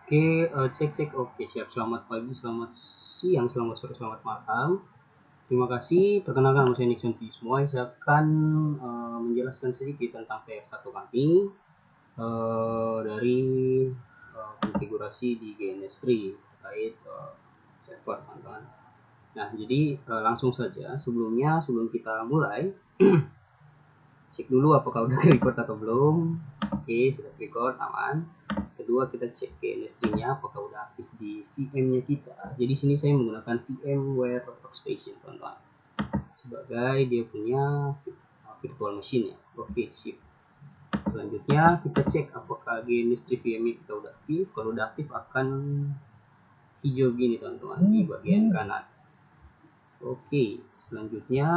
Oke, cek. Oke, siap. Selamat pagi, selamat siang, selamat sore, selamat malam. Terima kasih. Perkenalkan, nama saya Nixon semua. Saya akan menjelaskan sedikit tentang PR1 kami dari konfigurasi di GNS3 terkait server, teman-teman. Nah, jadi langsung saja. Sebelum kita mulai, cek dulu apakah udah record atau belum. Oke, sudah record, aman. Kedua, kita cek GNS3-nya apakah udah aktif di VM-nya kita. Jadi sini saya menggunakan VMware Workstation, teman-teman, sebagai dia punya virtual machine ya. Oke, sip. Selanjutnya kita cek apakah GNS3 VM-nya kita udah aktif. Kalau udah aktif akan hijau gini, teman-teman, di bagian kanan. Oke, selanjutnya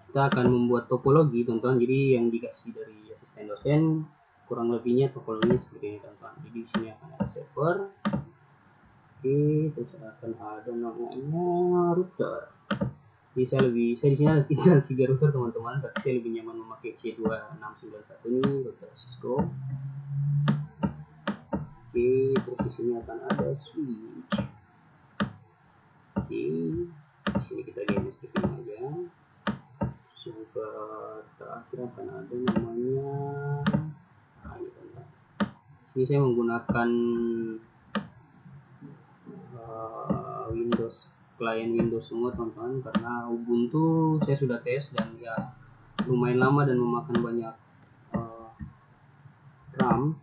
kita akan membuat topologi, teman-teman. Jadi yang dikasih dari asisten dosen kurang lebihnya topologinya seperti ini, teman-teman. Jadi di sini akan ada server. Oke, terus akan ada namanya router. Jadi saya di sini ada 3 router, teman-teman, tapi saya lebih nyaman memakai C2691 ini, router Cisco. Oke, terus di sini akan ada switch. Oke, di sini kita GNS aja. Yang terakhir akan ada namanya sini saya menggunakan Windows, klien Windows semua, teman-teman, karena Ubuntu saya sudah tes dan ya lumayan lama dan memakan banyak RAM,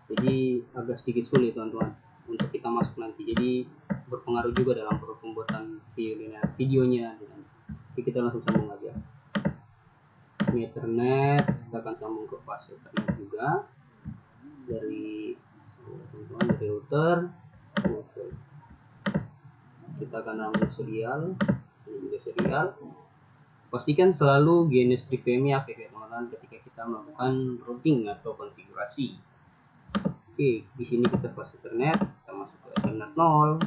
jadi agak sedikit sulit, teman-teman, untuk kita masuk nanti. Jadi berpengaruh juga dalam pembuatan videonya. Jadi kita langsung sambung aja. Ini Ethernet, kita akan sambung ke fase Ethernet juga dari router. Kita akan ambil serial, ini juga serial. Pastikan selalu GNS3 VM-nya aktif ya, teman-teman, ketika kita melakukan routing atau konfigurasi. Oke, di sini kita fase Ethernet, kita masuk ke Ethernet 0.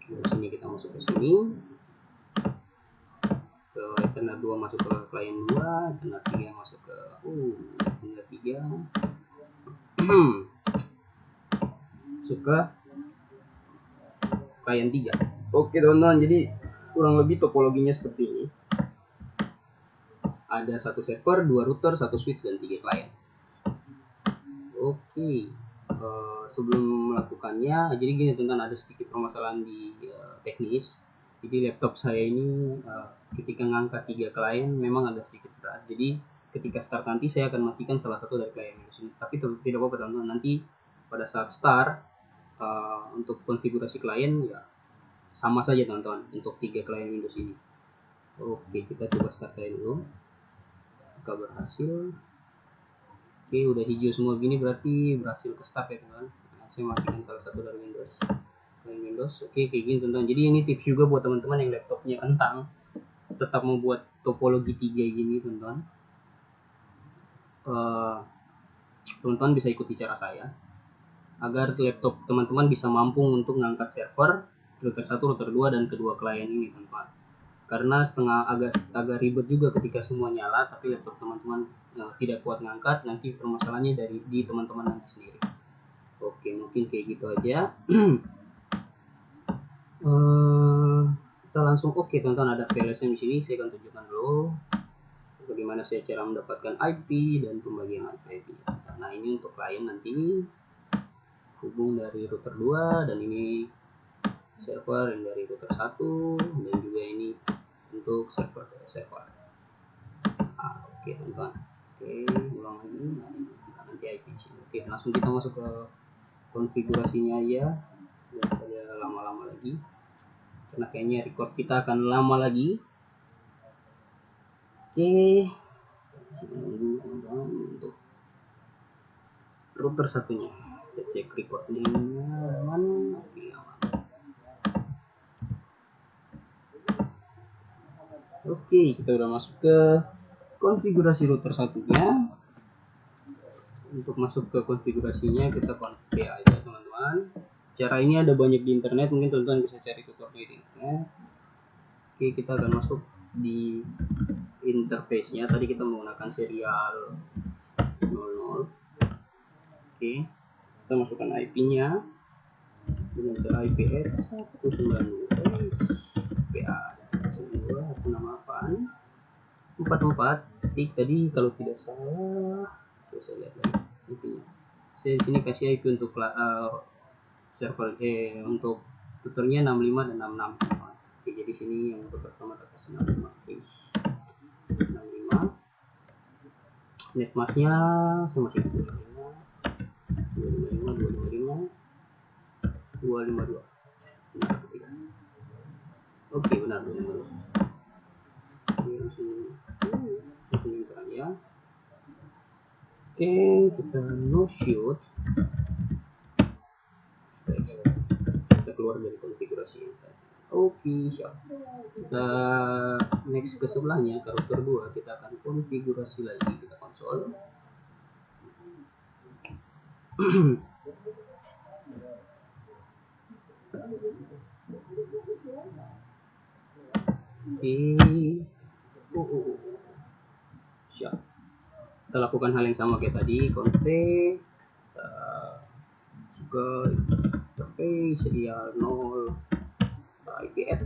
Di sini kita masuk ke sini. Ke Ethernet 2 masuk ke klien 2, Ethernet 3 masuk ke Ethernet 3. Masuk ke klien 3. Oke, teman-teman, jadi kurang lebih topologinya seperti ini. Ada 1 server, 2 router, 1 switch, dan 3 klien. Oke, sebelum melakukannya, jadi gini, teman-teman, ada sedikit permasalahan di teknis. Jadi laptop saya ini ketika ngangkat 3 klien memang agak sedikit berat. Jadi ketika start nanti saya akan matikan salah satu dari klien ini. Tapi tidak apa-apa, teman-teman, nanti pada saat start untuk konfigurasi klien ya sama saja, teman-teman, untuk 3 klien Windows ini. Oke, kita coba start aja dulu. Jika berhasil, oke, udah hijau semua gini berarti berhasil ke start ya, teman-teman. Nah, saya matikan salah satu dari Windows. Oke, kayak gini, teman-teman. Jadi ini tips juga buat teman-teman yang laptopnya kentang, tetap membuat topologi 3 gini, teman-teman. Teman-teman bisa ikuti cara saya agar laptop teman-teman bisa mampu untuk mengangkat server, router 1, router 2, dan kedua klien ini, teman-teman. Karena agak ribet juga ketika semua nyala tapi laptop teman-teman tidak kuat ngangkat, nanti permasalahannya di teman-teman nanti sendiri. Oke, mungkin kayak gitu aja. Kita langsung oke, teman-teman, ada VLSM di sini. Saya akan tunjukkan dulu bagaimana saya cara mendapatkan IP dan pembagian IP. Nah, ini untuk klien nanti hubung dari router 2, dan ini server yang dari router 1, dan juga ini untuk server. Oke, teman-teman. Oke, ulang lagi. Nanti IP sini. Oke, langsung kita masuk ke konfigurasinya aja daripada lama-lama lagi, karena kayaknya record kita akan lama lagi. Oke, tunggu, teman-teman, untuk router satunya. Kita cek recordnya aman. Oke, aman. Oke, kita udah masuk ke konfigurasi router satunya. Untuk masuk ke konfigurasinya kita config aja, teman-teman. Cara ini ada banyak di internet, mungkin teman-teman bisa cari tutorial di internet. Oke, kita akan masuk di interface-nya. Tadi kita menggunakan serial 00. kita masukkan IP-nya dengan cara IPS 192 PA 192.168.44 titik tadi kalau tidak salah. Saya lihat lagi IP-nya. Saya di sini kasih IP untuk server untuk tutornya 65 dan 66. Oke, jadi sini yang untuk pertama kita kasih 65. 65. Netmasknya saya masih 255. Oke, benar 252. Langsung enter ya. Oke, kita no shoot. Kita keluar dari konfigurasi ini. Oke, siap. Kita next ke sebelahnya, ke router 2, kita akan konfigurasi lagi, kita konsol. Oke. Siap. Kita lakukan hal yang sama kayak tadi, config ke interface serial 0 IPF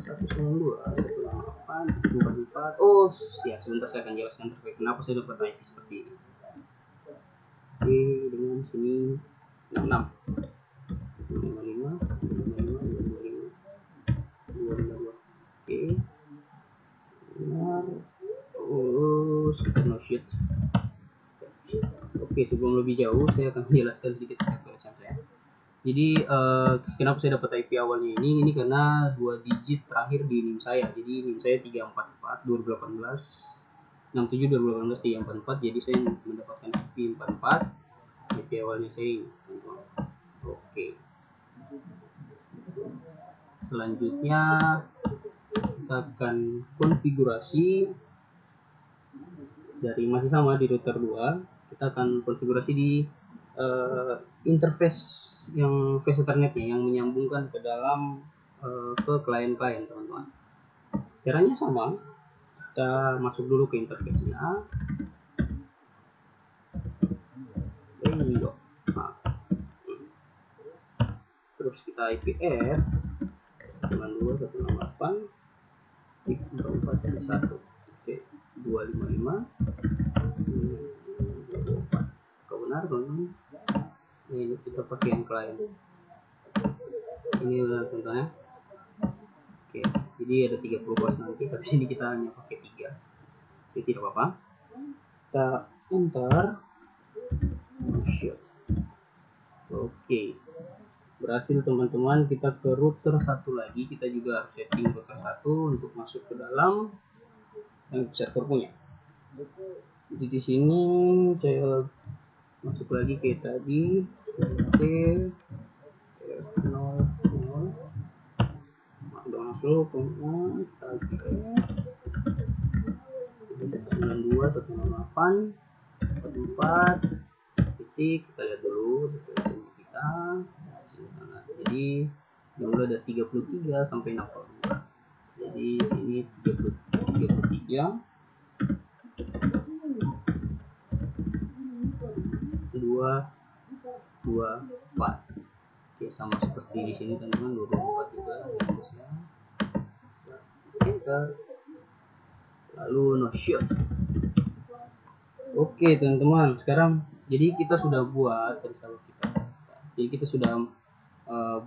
192.168.44. Oh ya, sebentar saya akan jelaskan terkait kenapa saya dapat IP seperti ini. Oke, dengan sini 66 55 252. Oke, benar. Sekitar no shoot. Oke, sebelum lebih jauh saya akan menjelaskan sedikit terkait saya. Jadi kenapa saya dapat IP awalnya ini karena 2 digit terakhir di NIM saya. Jadi NIM saya 344 2018 67 2018 344. Jadi saya mendapatkan IP 44. IP awalnya saya ini. Oke. Selanjutnya kita akan konfigurasi dari masih sama di router 2. Kita akan konfigurasi di interface yang face Ethernetnya yang menyambungkan ke dalam ke klien-klien, teman-teman. Caranya sama, kita masuk dulu ke interface-nya. Terus kita IPF 92.168.44.1. Oke, 255. Kau benar, teman-teman. Ini kita pakai yang klien. Ini contohnya. Oke, jadi ada 30 pos nanti, tapi sini kita hanya pakai 3. Jadi tidak apa-apa. Kita enter. Shoot. Oke. Berhasil, teman-teman. Kita ke router 1 lagi. Kita juga harus setting router 1 untuk masuk ke dalam server punya. Jadi di sini saya masuk lagi kayak tadi. Udah masuk kemudian kita 192.168.44 titik. Kita lihat dulu definisi kita. Jadi jumlah ada 33 sampai 62. Jadi sini 33 224. Oke, sama seperti di sini, teman-teman, 224 juga. Enter. Lalu no shoot. Oke, teman-teman, sekarang jadi kita sudah buat Jadi kita sudah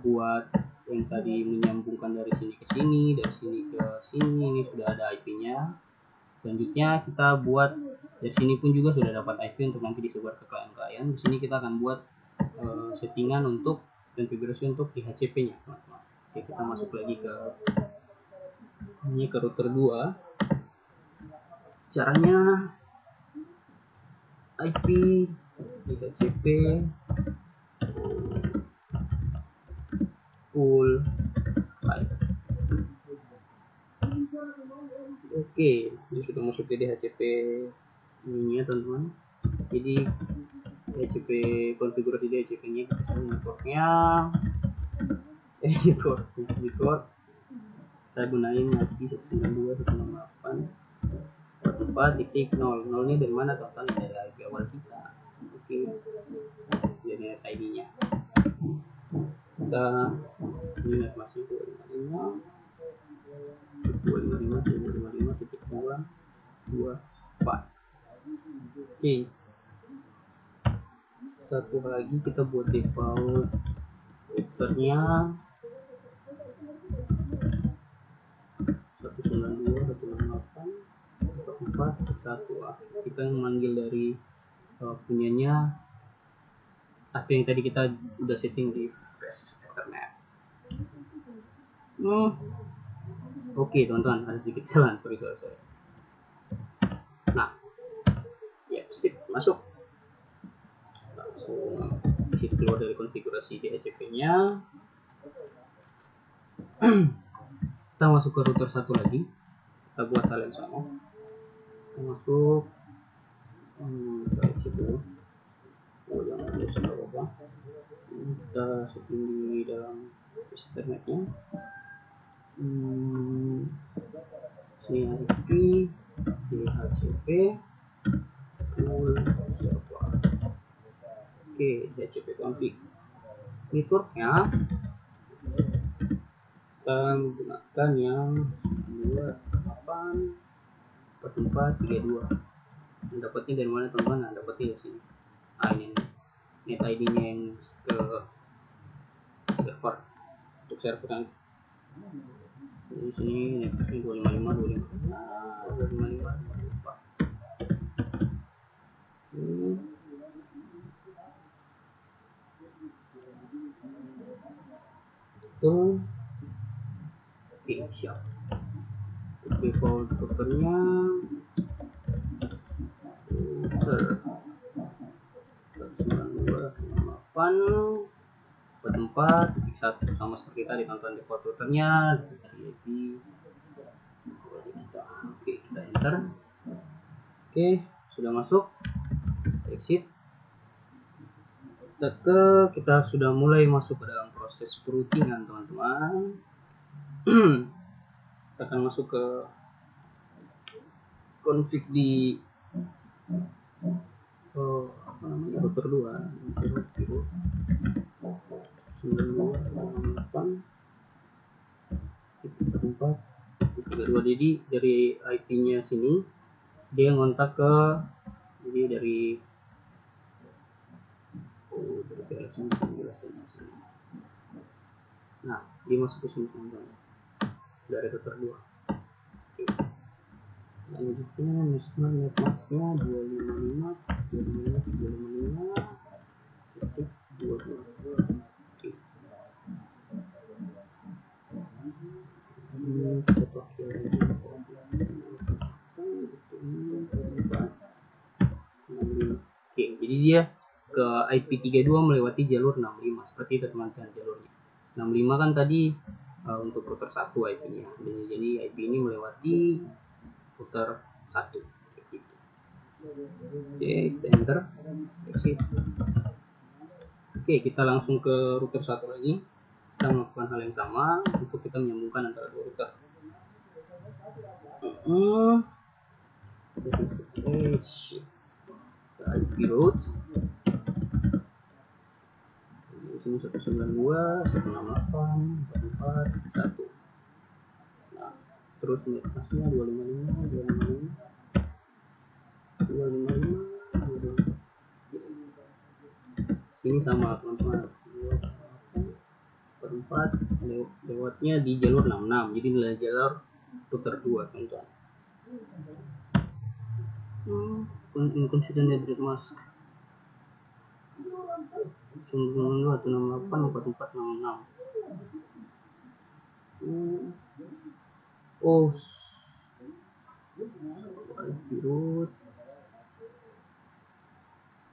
buat yang tadi menyambungkan dari sini ke sini, dari sini ke sini. Ini sudah ada IP-nya. Selanjutnya kita buat dari sini pun juga sudah dapat IP untuk nanti disebar ke klien-klien. Di sini kita akan buat settingan untuk konfigurasi untuk DHCP-nya, teman-teman. Oke, kita masuk lagi ke router 2. Caranya IP DHCP full 5. Oke, ini sudah masuk ke DHCP ini ya, teman-teman. Jadi DHCP konfigurasi DHCP-nya kita cari networknya. Network saya gunain IP 192.168.44.0. 0 ini dari mana, teman-teman? Dari IP awal kita. Oke, ID-nya. Kita ini net masih 255.254. Oke, satu lagi kita buat default routernya 192.168.4.1. Kita yang manggil dari punyanya apa yang tadi kita udah setting di Fast Ethernet. Oke teman-teman, ada sedikit kesalahan, sorry. Nah, ya sip, masuk. Langsung bisa keluar dari konfigurasi DHCP-nya. Kita masuk ke router satu lagi. Kita buat hal yang sama. Kita masuk. Kita exit dulu. Jangan lupa apa. Kita setting di dalam internetnya. Sini IP, DHCP, full server. Oke, DHCP config. Networknya kita menggunakan yang 28.44.32. Dapatnya dari mana teman-teman? Nah, dapatnya di sini. Ini net ID-nya yang ke server, untuk server yang di sini networknya 255. Oke, siap. Default routernya router 192.168.1 sama seperti tadi tonton default routernya dari IP. Oke, kita enter. Oke, sudah masuk. Exit. Kita sudah mulai masuk ke dalam proses peroutingan teman-teman. Kita akan masuk ke config di router 2.92.4.32. Jadi dari IP-nya sini dia ngontak ke, jadi dari nah dia masuk ke sini dari router 2. Selanjutnya netmasknya 255.255.22. Ini kita pakai Oke, jadi dia ke IP32 melewati jalur 65 seperti itu teman-teman jalurnya. 65 kan tadi untuk router 1 IP-nya. Jadi IP ini melewati router 1 gitu. Oke, kita enter, exit. Oke, kita langsung ke router 1 lagi. Kita melakukan hal yang sama untuk kita menyambungkan antara dua router. IP route di sini 192.168.4.1. Nah, terus netmasknya 255. Ini sama teman-teman, 2.4 lewatnya di jalur 66, jadi nilai jalur router 2 teman-teman. Inconsistent address mask 168.44.66. IP route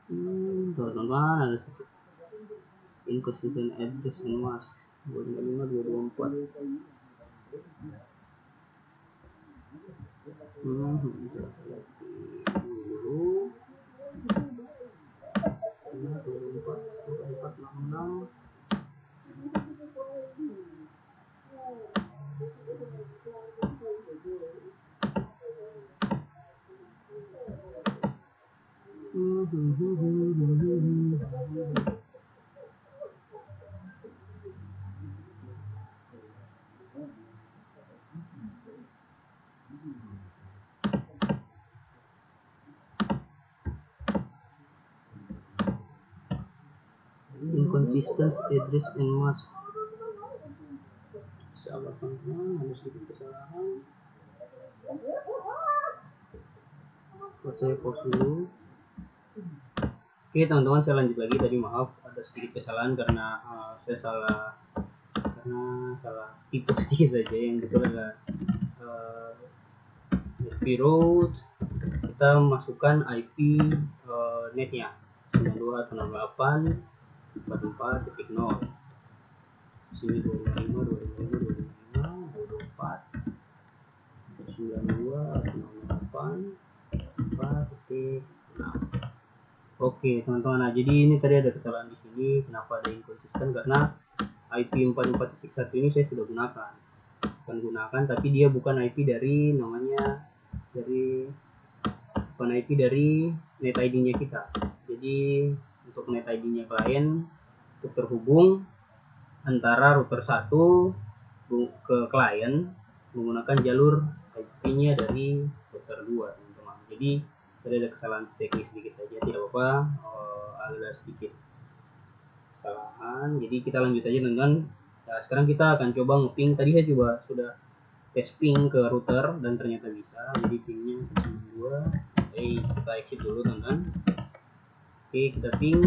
teman-teman ada sedikit inconsistent address and mask 255.224. consistent address and mask. Sabar teman-teman, ada sedikit kesalahan. Saya pause dulu. Oke teman-teman, saya lanjut lagi. Tadi maaf ada sedikit kesalahan karena saya salah tipe sedikit saja. Yang betul adalah IP route, kita masukkan IP netnya 92.168.44.0. Sini 25.24.92.068.4.6. Oke teman-teman, nah jadi ini tadi ada kesalahan di sini. Kenapa ada inkonsisten? Karena IP 44.1 ini saya sudah gunakan, tapi dia bukan IP dari bukan IP dari net ID-nya kita. Jadi untuk net ID-nya klien, untuk terhubung antara router 1 ke klien menggunakan jalur IP-nya dari router 2 teman-teman. Jadi ada kesalahan teknis sedikit saja, tidak apa-apa, ada sedikit kesalahan. Jadi kita lanjut aja teman-teman. Nah, sekarang kita akan coba ngeping. Tadi saya coba sudah tes ping ke router dan ternyata bisa. Jadi pingnya 2. Kita exit dulu teman-teman. Oke, kita ping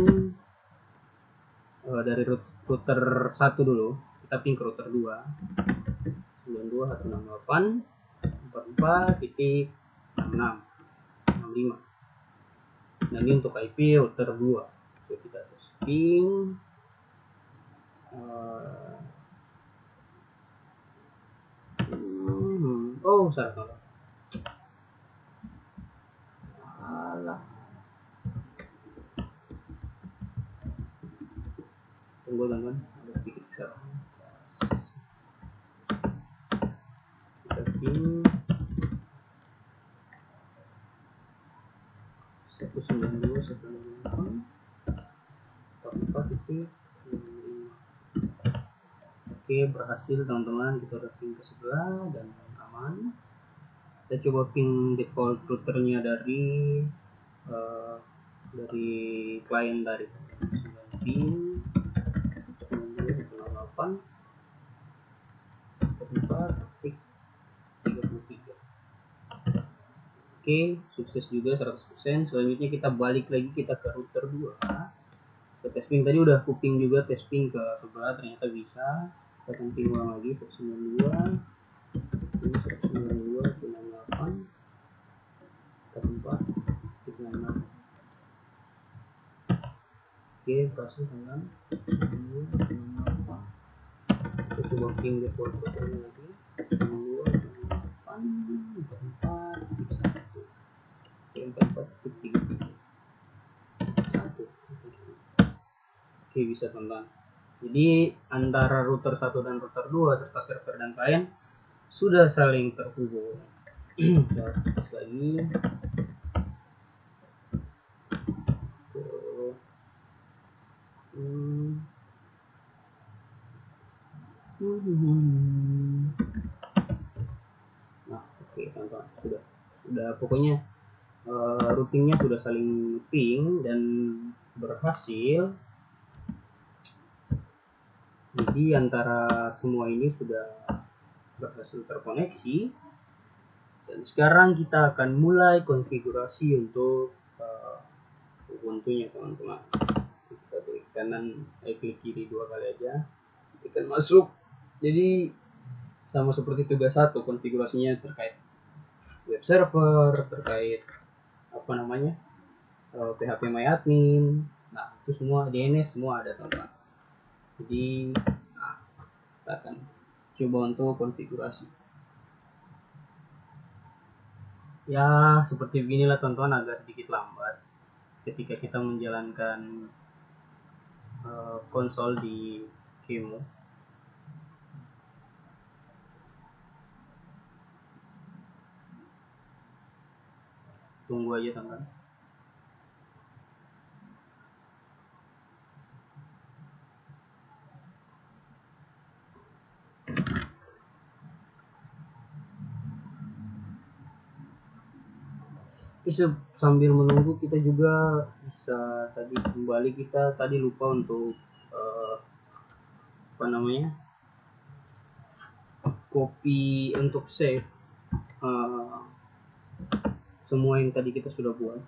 dari router 1 dulu. Kita ping ke router 2 92.168.44.65. Nah ini untuk IP router 2. Oke, kita testing. Salah. Tunggu teman-teman, ada sedikit kesalahan. Kita ping 192.168.44.65. Oke, berhasil teman-teman. Kita udah ping ke sebelah dan aman. Kita coba ping default routernya dari klien dari 9 ping 9.8.4.33. Oke, sukses juga 100%. Selanjutnya kita balik lagi, kita ke router 2. Ke testing tadi udah kuping juga, testing ke sebelah ternyata bisa. Kita ping ulang lagi 192. Ini 192.98.4.96. Oke, berhasil teman. Kita coba ping default routernya lagi 44.1. Oke, bisa teman-teman. Jadi antara router 1 dan router 2 serta server dan klien sudah saling terhubung. Kita tes lagi. Nah, oke teman-teman, sudah pokoknya routingnya sudah saling ping dan berhasil. Jadi antara semua ini sudah berhasil terkoneksi. Dan sekarang kita akan mulai konfigurasi untuk Ubuntu-nya teman-teman. Kita klik kanan, klik kiri 2 kali aja, tekan masuk. Jadi sama seperti tugas 1, konfigurasinya terkait web server, terkait PHP MyAdmin. Nah itu semua, DNS semua ada teman-teman. Jadi kita akan coba untuk konfigurasi. Ya seperti beginilah teman-teman, agak sedikit lambat ketika kita menjalankan konsol di QEMU. Tunggu aja teman-teman. Sambil menunggu kita juga bisa kita tadi lupa untuk uh, apa namanya, copy untuk save uh, semua yang tadi kita sudah buat,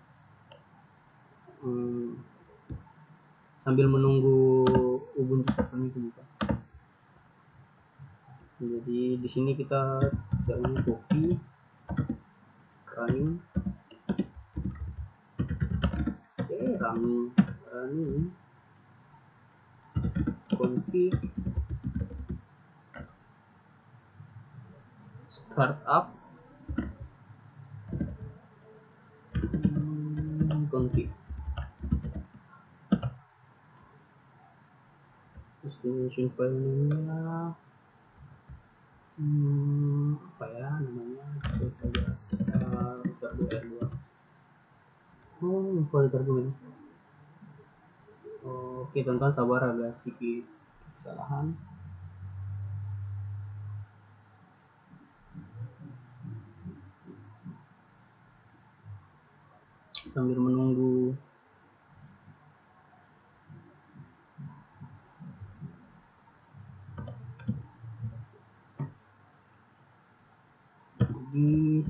sambil menunggu Ubuntu servernya buka. Jadi di sini kita jangan copy running, running config startup config, destination file namanya apa ya namanya, router 2 lupa router 2. Oke teman-teman, sabar, agak sedikit kesalahan. Sambil menunggu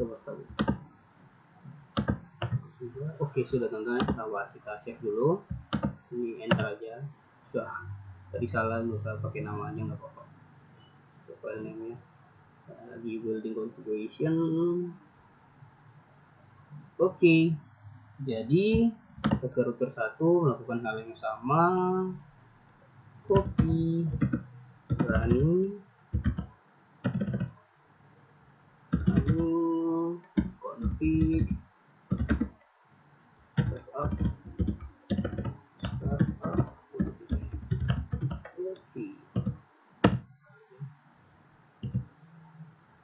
coba tahu sudah. Oke sudah teman-teman, sabar, kita save dulu. Ini enter aja, sudah. Tadi salah, nggak usah pakai namanya, nggak apa-apa. File name-nya lagi building configuration. Oke, jadi kita ke router 1 melakukan hal yang sama, copy running config startup. Oke,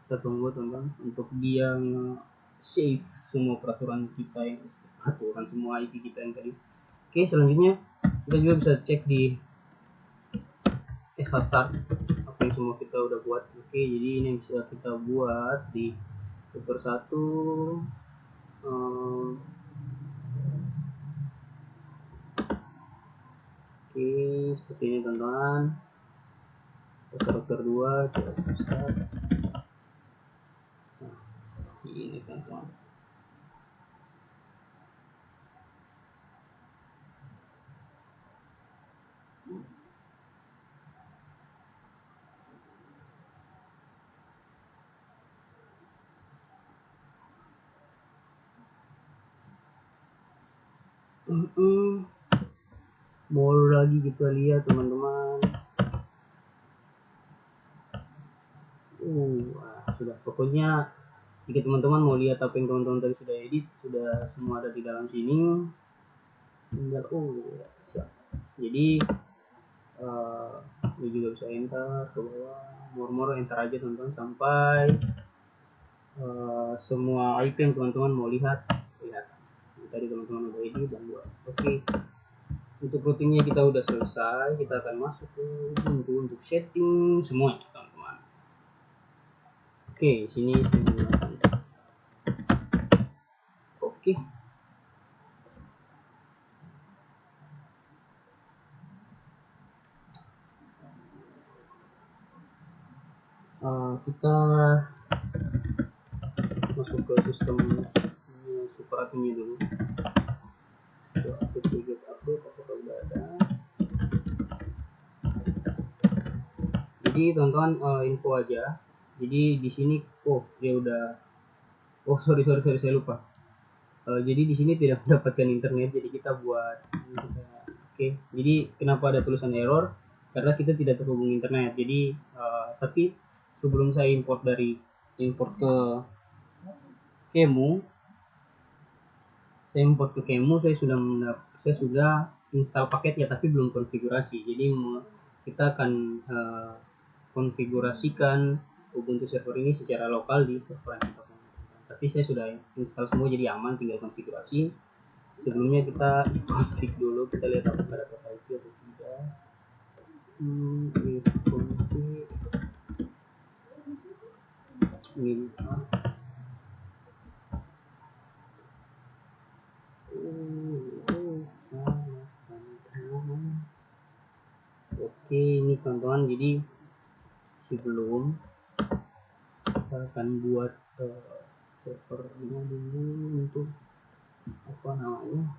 kita tunggu teman-teman untuk dia save semua peraturan kita, yang peraturan semua IP kita yang tadi. Oke, selanjutnya kita juga bisa cek di start apa yang semua kita udah buat. Oke, jadi ini yang bisa kita buat di router 1. Oke, seperti ini teman-teman. Router 2 coba start. Nah, ini teman-teman. Baru lagi kita lihat teman-teman. Sudah, pokoknya jika teman-teman mau lihat apa yang teman-teman tadi sudah edit, sudah semua ada di dalam sini. Tinggal siap. Jadi ini juga bisa enter ke bawah, more enter aja teman-teman sampai semua IP yang teman-teman mau lihat. Tadi teman-teman udah edit dan buat. Oke, untuk routingnya kita udah selesai. Kita akan masuk ke Ubuntu untuk setting semuanya teman-teman. Oke, sini oke. Kita masuk ke sistem super admin dulu. Update apakah udah ada. Jadi teman-teman, info aja. Jadi di sini dia udah sorry saya lupa. Jadi di sini tidak mendapatkan internet, jadi kita buat oke. Jadi kenapa ada tulisan error? Karena kita tidak terhubung internet. Jadi tapi sebelum saya import ke Qemu, saya sudah install paket ya, tapi belum konfigurasi. Jadi kita akan konfigurasikan Ubuntu server ini secara lokal di server yang kita punya. Tapi saya sudah install semua, jadi aman, tinggal konfigurasi. Sebelumnya kita config dulu, kita lihat apakah ada IP atau tidak. Config Oke, ini teman-teman, jadi sebelum kita akan buat servernya dulu untuk apa namanya,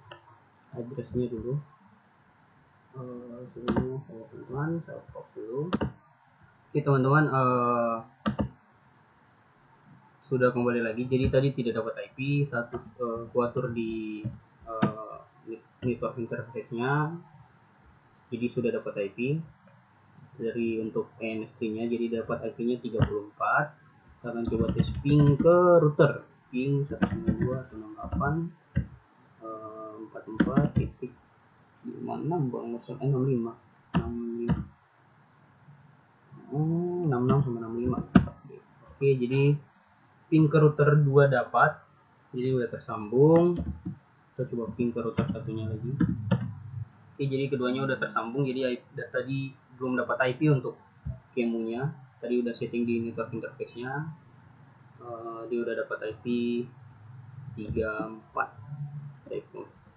addressnya dulu. Sebelumnya saya copy dulu. Oke teman-teman, sudah kembali lagi. Jadi tadi tidak dapat IP, satu kuatur di network interface-nya, jadi sudah dapat IP dari untuk NS3-nya, jadi dapat IP-nya 34. Kita akan coba tes ping ke router, ping 192.168.44.56 bang, 65 66 sama 65. Oke, jadi ping ke router 2 dapat, jadi udah tersambung. Kita coba ping ke router satunya lagi. Oke, jadi keduanya udah tersambung, jadi tadi belum dapat IP untuk kemunya, tadi udah setting di network interface-nya. Dia udah dapat IP 34. Kita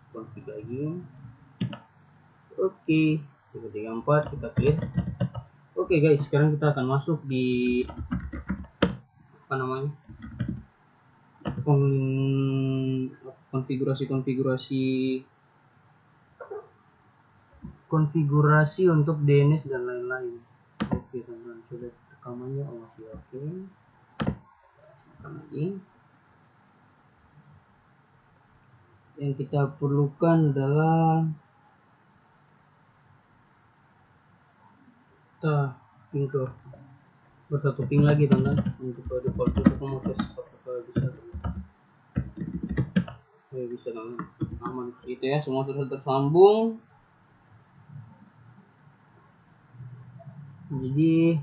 config lagi. Oke, 34 kita clear. Oke guys, sekarang kita akan masuk di apa namanya, konfigurasi untuk DNS dan lain-lain. Oke teman-teman, sudah rekamannya masih oke. Lagi yang kita perlukan adalah kita ping ke bersatu ping lagi teman-teman. Untuk default itu aku mau tes apakah bisa. Bisa teman-teman, aman itu ya, semua sudah tersambung. Jadi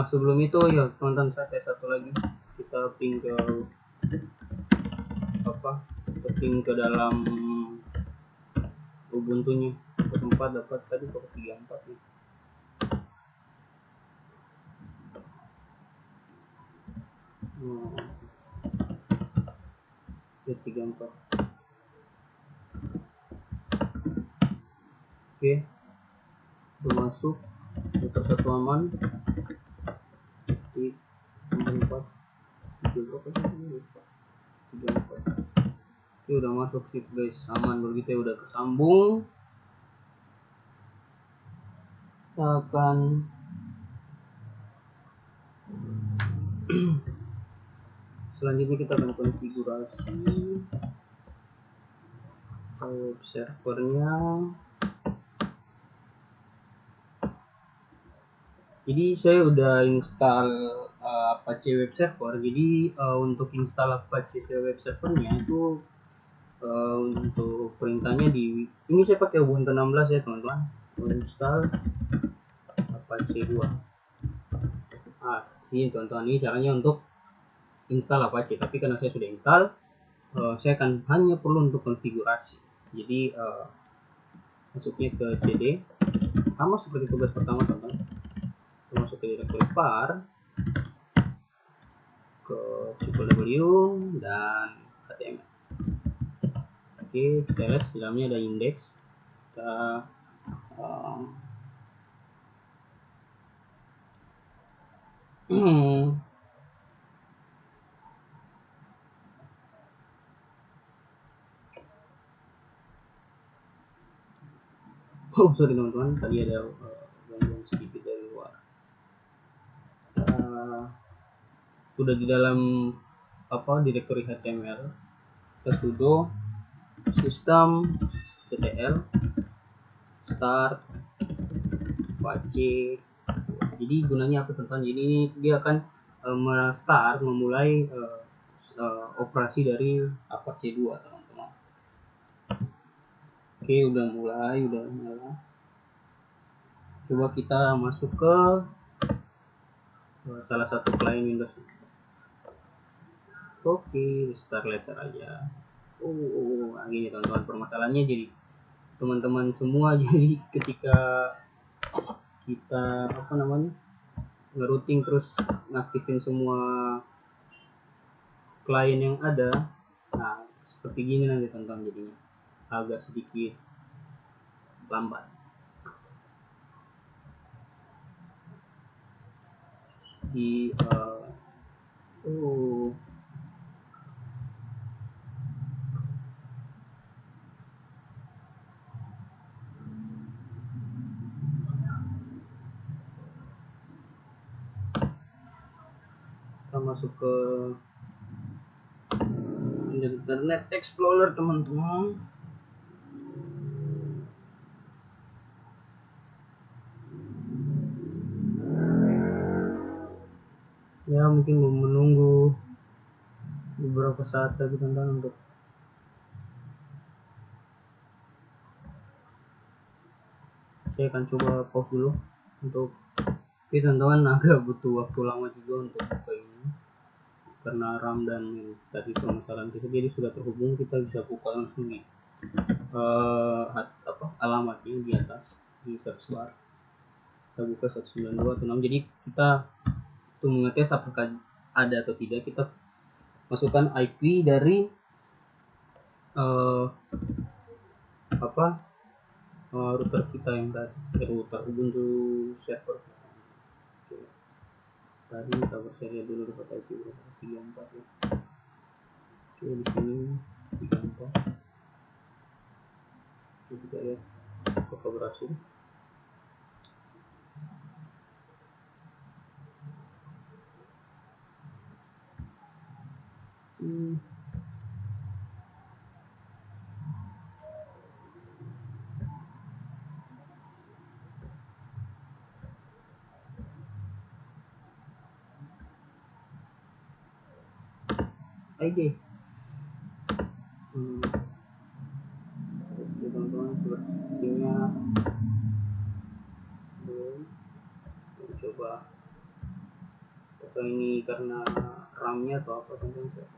sebelum itu ya teman-teman, saya tes satu lagi. Kita ping ke kita ping ke dalam Ubuntu-nya ke tempat dapat tadi ke 34 nih. Ke 34. Oke, udah masuk, router satu aman. Di 34 34. Oke, udah masuk sip guys, aman begitu ya, udah kesambung. Kita akan selanjutnya kita akan konfigurasi web servernya. Jadi saya udah install Apache web server. Jadi untuk install Apache web servernya itu untuk perintahnya di ini saya pakai Ubuntu 16 ya teman-teman. Install Apache 2. Sini teman-teman, ini caranya untuk install Apache, tapi karena saya sudah install, saya akan hanya perlu untuk konfigurasi. Jadi masuknya ke cd, sama seperti tugas pertama teman-teman. Masuk ke directory var, ke www dan html. Oke, kita lihat di dalamnya ada index. Kita sorry teman-teman, tadi ada gangguan sedikit dari luar. Sudah di dalam directory html, kita sudo systemctl start Apache. Jadi gunanya apa teman-teman? Jadi dia akan memulai operasi dari Apache 2 teman-teman. Oke, udah nyala. Coba kita masuk ke salah satu klien Windows. Oke, start letter aja. Gini teman-teman, permasalahannya jadi teman-teman semua jadi ketika kita ngerouting terus ngaktifin semua klien yang ada, nah seperti gini nanti teman-teman, jadinya agak sedikit lambat. di kita masuk ke Internet Explorer, teman-teman. Ya, mungkin menunggu beberapa saat lagi teman-teman untuk saya akan coba pause dulu untuk teman-teman agak butuh waktu lama juga untuk buka ini karena RAM dan tadi permasalahan kita, jadi sudah terhubung, kita bisa buka langsung di alamatnya di atas di search bar. Kita buka 192.6. Jadi kita untuk mengetes apakah ada atau tidak, kita masukkan IP dari router kita yang router Ubuntu server. Tadi kita berseri dulu dapat IP 34 ya. Oke, di sini 34. Kita lihat apakah berhasil. ID teman-teman, sepertinya belum. Coba apakah ini karena RAM-nya atau apa, teman-teman.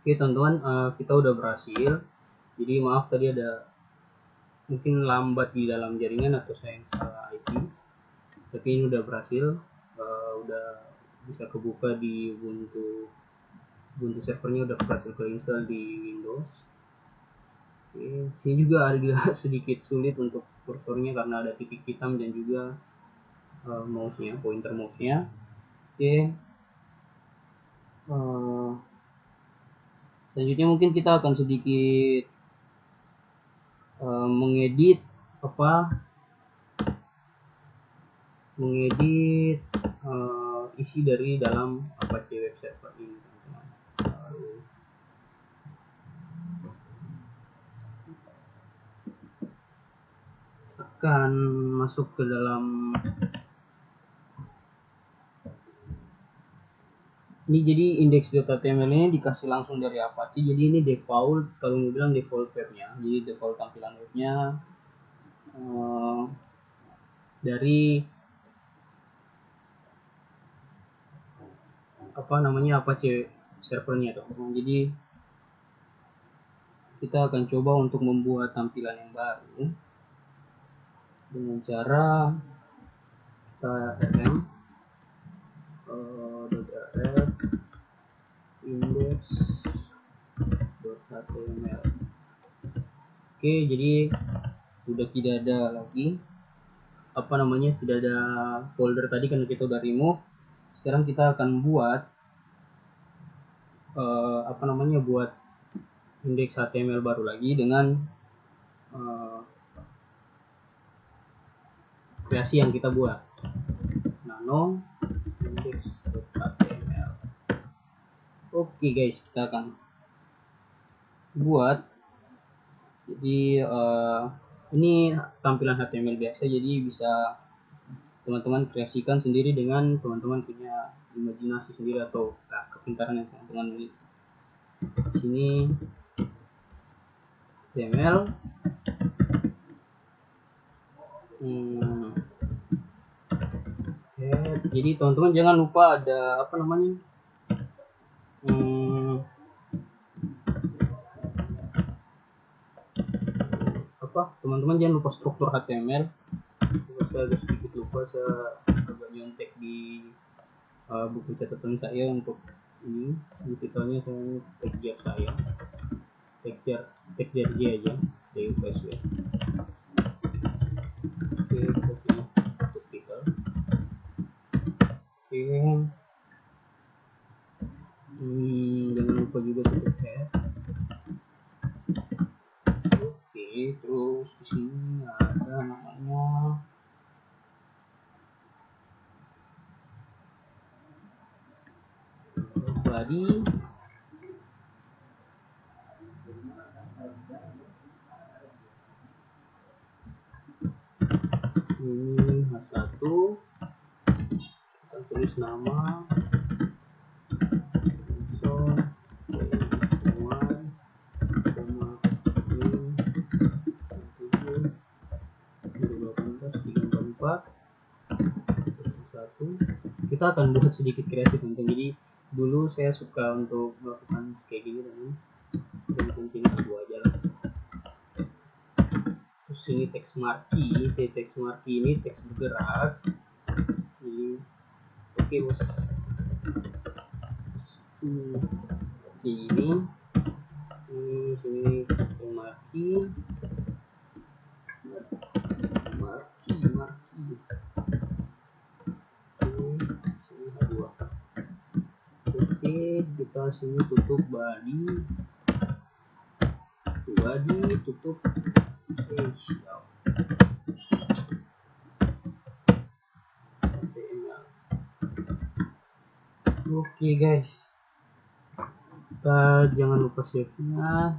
Oke teman-teman, kita udah berhasil. Jadi maaf tadi ada mungkin lambat di dalam jaringan atau saya yang salah IP, tapi ini udah berhasil, udah bisa kebuka di Ubuntu servernya, udah berhasil keinstall di Windows. Oke, sini juga agak sedikit sulit untuk kursornya karena ada titik hitam dan juga mouse-nya, pointer mouse-nya. Oke, selanjutnya mungkin kita akan sedikit mengedit isi dari dalam Apache Web Server ini, teman-teman. Akan masuk ke dalam ini. Jadi index.html ini dikasih langsung dari Apache, jadi ini default, kalau mau bilang default webnya, jadi default tampilan webnya dari Apache servernya, teman-teman. Jadi kita akan coba untuk membuat tampilan yang baru dengan cara kita rm index.html. Oke, jadi sudah tidak ada lagi tidak ada folder tadi karena kita udah remove. Sekarang kita akan buat buat index HTML baru lagi dengan kreasi yang kita buat, nano index.html. Oke guys, kita akan buat. Jadi ini tampilan HTML biasa, jadi bisa teman-teman kreasikan sendiri dengan teman-teman punya imajinasi sendiri atau kepintaran yang teman-teman miliki. Di sini HTML. Jadi teman-teman jangan lupa ada teman-teman jangan lupa struktur HTML. Saya agak sedikit lupa, saya agak nyontek di buku catatan saya untuk ini titelnya. Saya tagjar J aja dari UPSW. Oke, kita pilih untuk titel. Oke, terus di sini ada namanya body. Ini H1, kita tulis nama kita akan buat sedikit kreasi teman-teman. Jadi dulu saya suka untuk melakukan kayak gini teman-teman, dan sini dua aja lah. Terus ini teks marquee, teks marquee ini teks bergerak. Jadi oke bos, ini sini teks marquee. Kita sini tutup body tutup oke guys, kita jangan lupa save nya.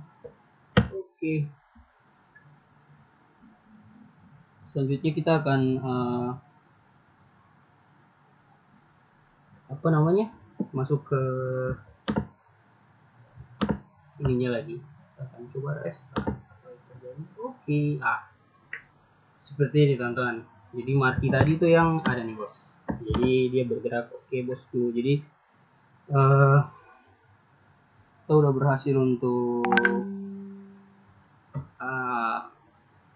Oke, selanjutnya kita akan masuk ke ininya lagi. Kita akan coba restart. Oke, seperti ini teman-teman. Jadi marquee tadi itu yang ada nih bos, jadi dia bergerak. Oke bosku, jadi kita udah berhasil untuk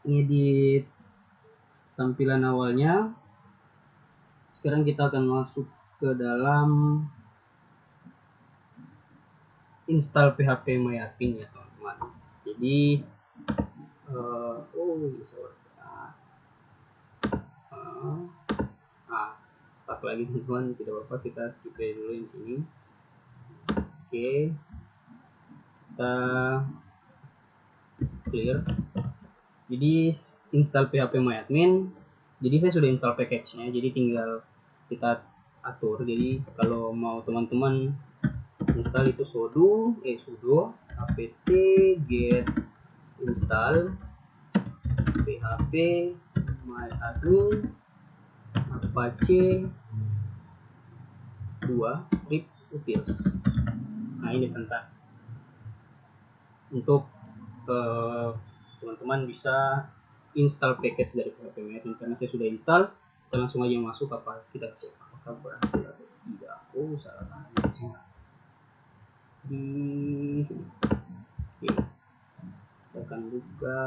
ngedit tampilan awalnya. Sekarang kita akan masuk ke dalam install PHP MyAdmin ya teman-teman. Jadi stuck lagi teman-teman, tidak apa-apa, kita skip dulu di sini. Oke, kita clear. Jadi install PHP MyAdmin, jadi saya sudah install package-nya, jadi tinggal kita atur. Jadi kalau mau teman-teman install itu sudo apt get install php myadmin apache 2 strip utils. Nah ini tentang untuk teman-teman bisa install package dari PHP MyAdmin. Karena saya sudah install, kita langsung aja masuk. Apa kita cek apakah berhasil atau tidak. Salah tanda di sini. Oke, kita akan buka.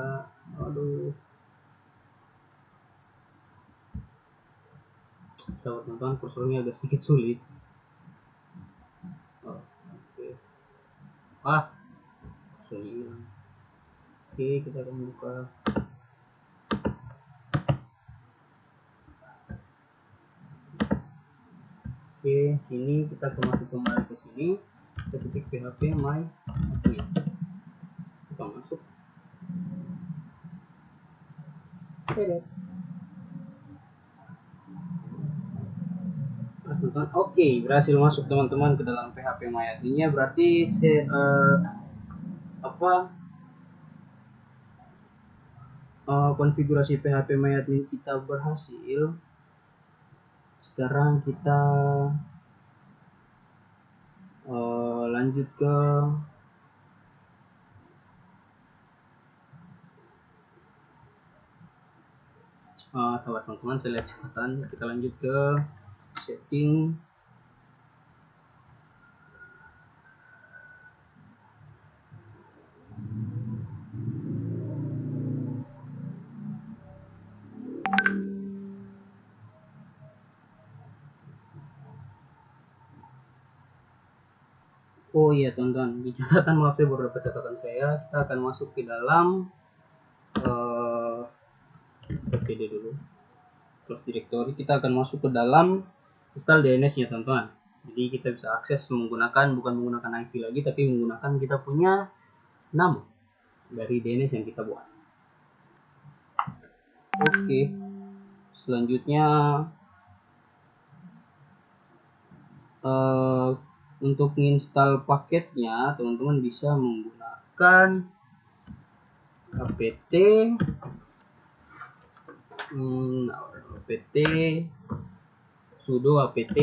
Sahabat teman-teman, kursornya agak sedikit sulit. Oke, kita akan buka. Oke, ini kita akan masuk kembali ke sini. Kita ketik PHP MyAdmin. Kita masuk. Oke, berhasil masuk teman-teman ke dalam PHP MyAdmin-nya. Berarti konfigurasi PHP MyAdmin kita berhasil. Sekarang kita lanjut ke sahabat teman-teman, saya lihat catatan. Kita lanjut ke setting. Oh iya teman-teman, di catatan, maaf saya baru dapat catatan saya. Kita akan masuk ke dalam cd dulu, terus directory. Kita akan masuk ke dalam install DNS nya teman-teman. Jadi kita bisa akses bukan menggunakan IP lagi, tapi menggunakan kita punya nama dari DNS yang kita buat. Oke, selanjutnya untuk menginstal paketnya teman-teman bisa menggunakan apt sudo apt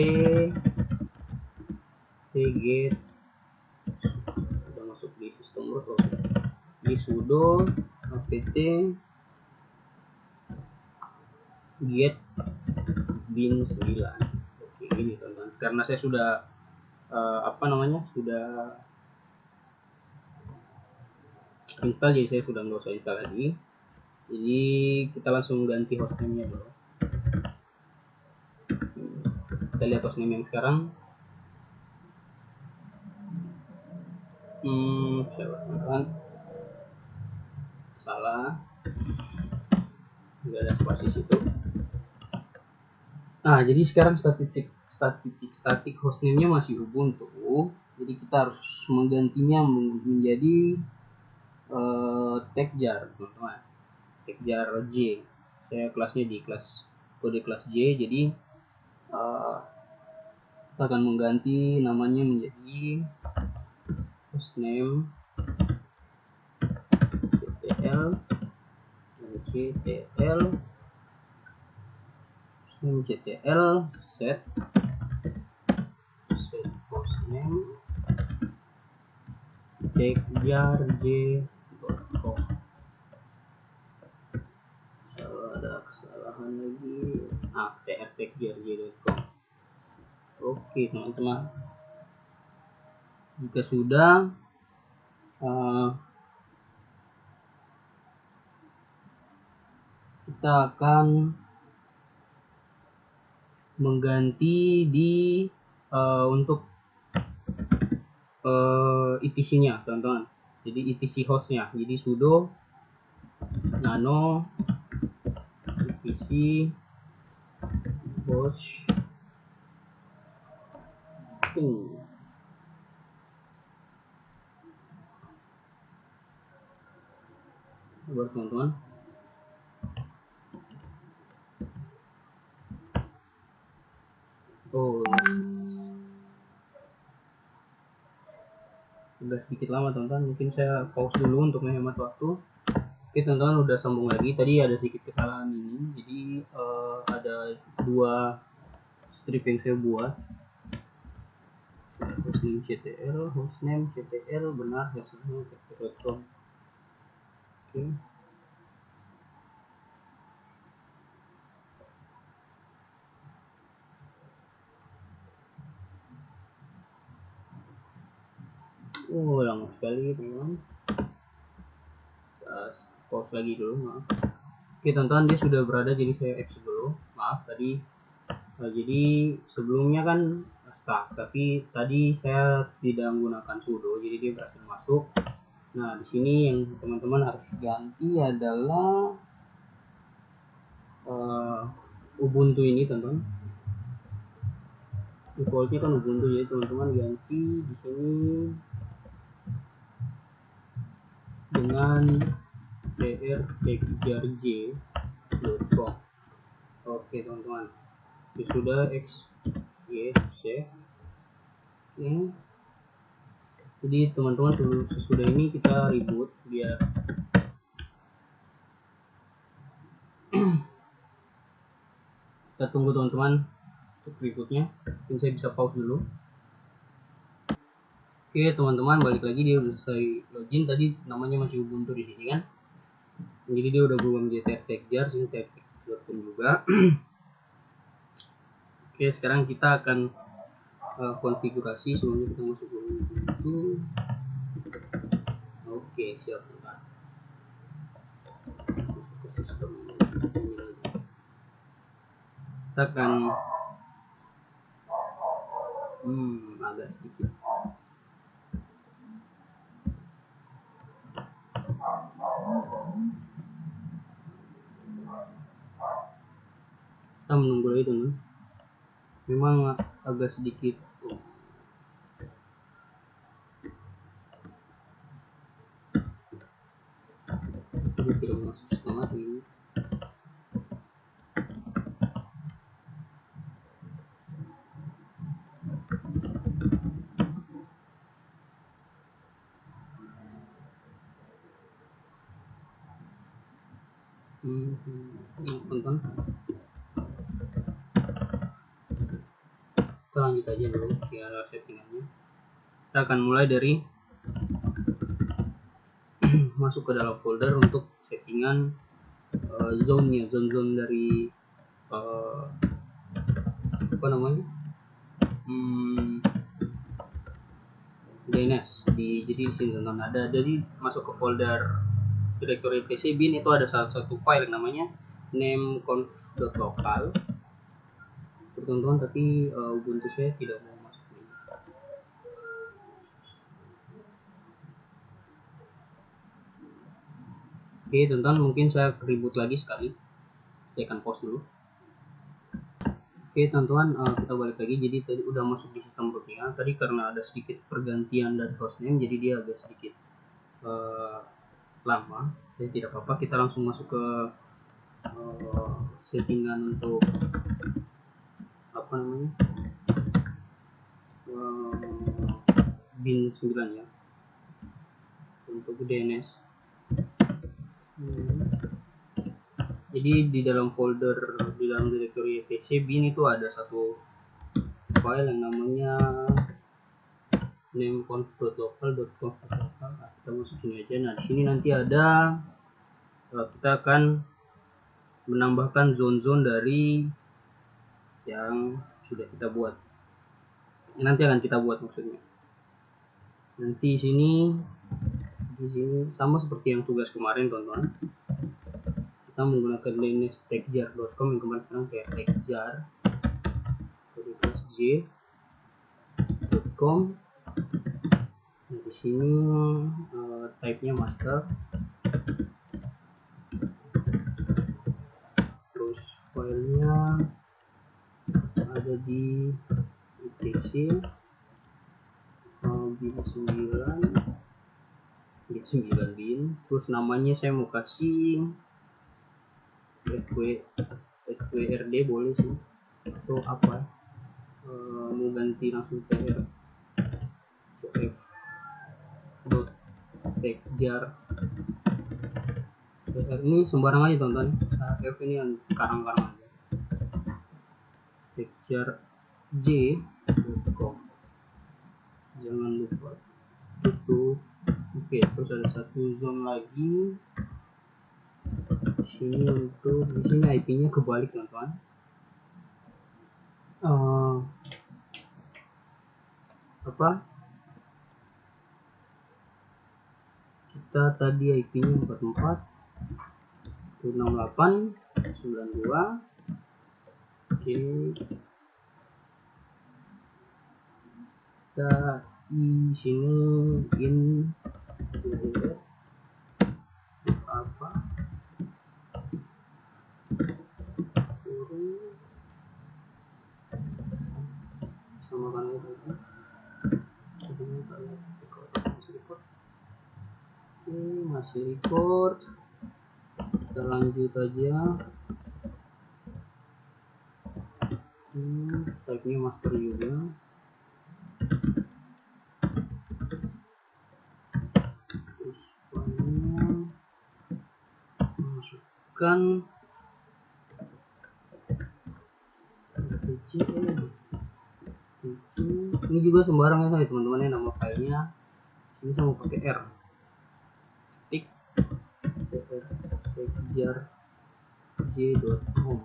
get udah masuk di sistem root. Di sudo apt get bin 9. Oke, ini teman-teman, karena saya sudah sudah install, jadi saya sudah nggak usah install lagi. Jadi kita langsung ganti hostname-nya dulu. Kita lihat hostname yang sekarang. Salah, nggak ada spasi situ. Nah, jadi sekarang static hostname-nya masih Ubuntu. Jadi kita harus menggantinya menjadi tagjar, teman-teman. Tagjar J. Saya kelasnya di kode kelas J, jadi kita akan mengganti namanya menjadi hostname ctl set hostname tagjar.j.com. ada kesalahan lagi. tagjar.j.com. Oke, teman-teman, jika sudah kita akan mengganti di untuk etc-nya, teman-teman. Jadi etc hostnya, jadi sudo nano etc host buat teman-teman. Udah sedikit lama, teman-teman, mungkin saya pause dulu untuk menghemat waktu. Oke, teman-teman, udah sambung lagi. Tadi ada sedikit kesalahan ini, jadi ada dua strip yang saya buat. hostname ctl benar, hostname tagjar.com. Oke. Lama sekali, teman-teman. Pause lagi dulu, maaf. Oke, teman-teman, dia sudah berada, jadi saya exit dulu. Maaf tadi. Jadi sebelumnya kan stuck, tapi tadi saya tidak menggunakan sudo, jadi dia berhasil masuk. Nah, di sini yang teman-teman harus ganti adalah Ubuntu ini, teman-teman. Defaultnya kan Ubuntu, jadi teman-teman ganti di sini dengan tagjar.j.com. Oke, teman-teman, sudah save. Jadi teman-teman, sesudah ini kita reboot biar kita tunggu, teman-teman, untuk berikutnya. Mungkin saya bisa pause dulu. Oke, teman-teman, balik lagi, dia udah selesai login. Tadi namanya masih Ubuntu di sini kan. Jadi dia udah berubah menjadi tagjar, sini tagjar.com juga. Oke, sekarang kita akan konfigurasi. Sebelumnya kita masuk ke Ubuntu. Oke, siap, teman. Sistem ini lagi. Kita akan agak sedikit. Kita menunggu lagi, teman. Memang agak sedikit tidak masuk setengah ini. Tonton, kita lanjut aja dulu ya settingannya. Kita akan mulai dari masuk ke dalam folder untuk settingan zone-nya, zone dari apa namanya, DNS jadi di sini teman ada, jadi masuk ke folder directory etc bin itu ada satu file yang namanya nameconf.local teman-teman, tapi Ubuntu saya tidak mau masuk ini. Oke teman-teman, mungkin saya reboot lagi sekali, saya akan pause dulu. Oke teman-teman, kita balik lagi. Jadi tadi udah masuk di sistem rootnya. Tadi karena ada sedikit pergantian dari hostname, jadi dia agak sedikit lama. Jadi tidak apa-apa, kita langsung masuk ke settingan untuk apa namanya, bin 9 ya, untuk DNS. Jadi di dalam folder, di dalam directory etc bin itu ada satu file yang namanya nameconf.local.conf. Nah, kita masuk sini aja. Nah, di sini nanti ada kita akan menambahkan zone-zone dari yang sudah kita buat. Nanti akan kita buat maksudnya. Nanti di sini sama seperti yang tugas kemarin teman-teman. Kita menggunakan dns-techjar.com yang kemarin, sekarang kayak techjar.com. Nah, di sini type-nya master, terus filenya ada di etc bin 9 bin, terus namanya saya mau kasih fwrd boleh sih, atau apa, mau ganti langsung tr techjar. Ini sembarang aja teman-teman, f ini yang karang-karang aja, techjar.j.com, jangan lupa tutup. Oke, terus ada satu zone lagi di sini, untuk di sini IP-nya kebalik teman-teman. Kita tadi IP-nya 44.168.92. Oke, kita di sini apa sama kan itu masih record. Kita lanjut aja. Type-nya master juga. Terus filenya masukkan ini juga sembarang ya teman-teman ya, nama filenya ini saya mau pakai R, tik techjar.j.com.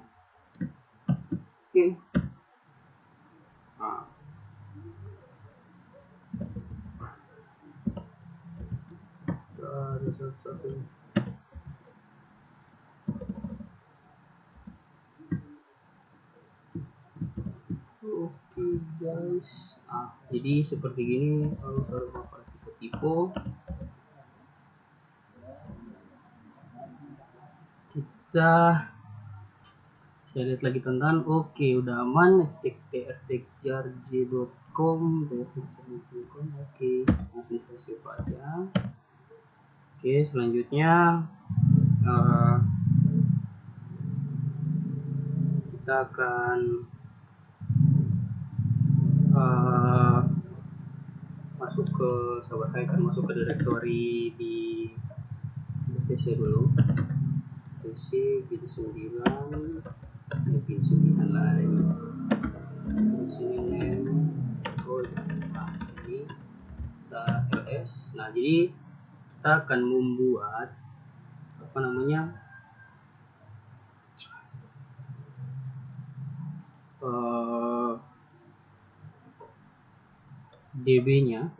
Oke. Nah, ada satu. Oke guys, jadi seperti gini. Kalau saya tipe-tipe, saya lihat lagi teman-teman. Oke, udah aman. techjar.j.com. Oke, langsung kita save aja. Oke, selanjutnya kita akan masuk ke, saya akan masuk ke directory di PC dulu. PC pin 9, pin 9 lagi. Terus ini nah ini kita ls. Nah jadi kita akan membuat apa namanya DB nya.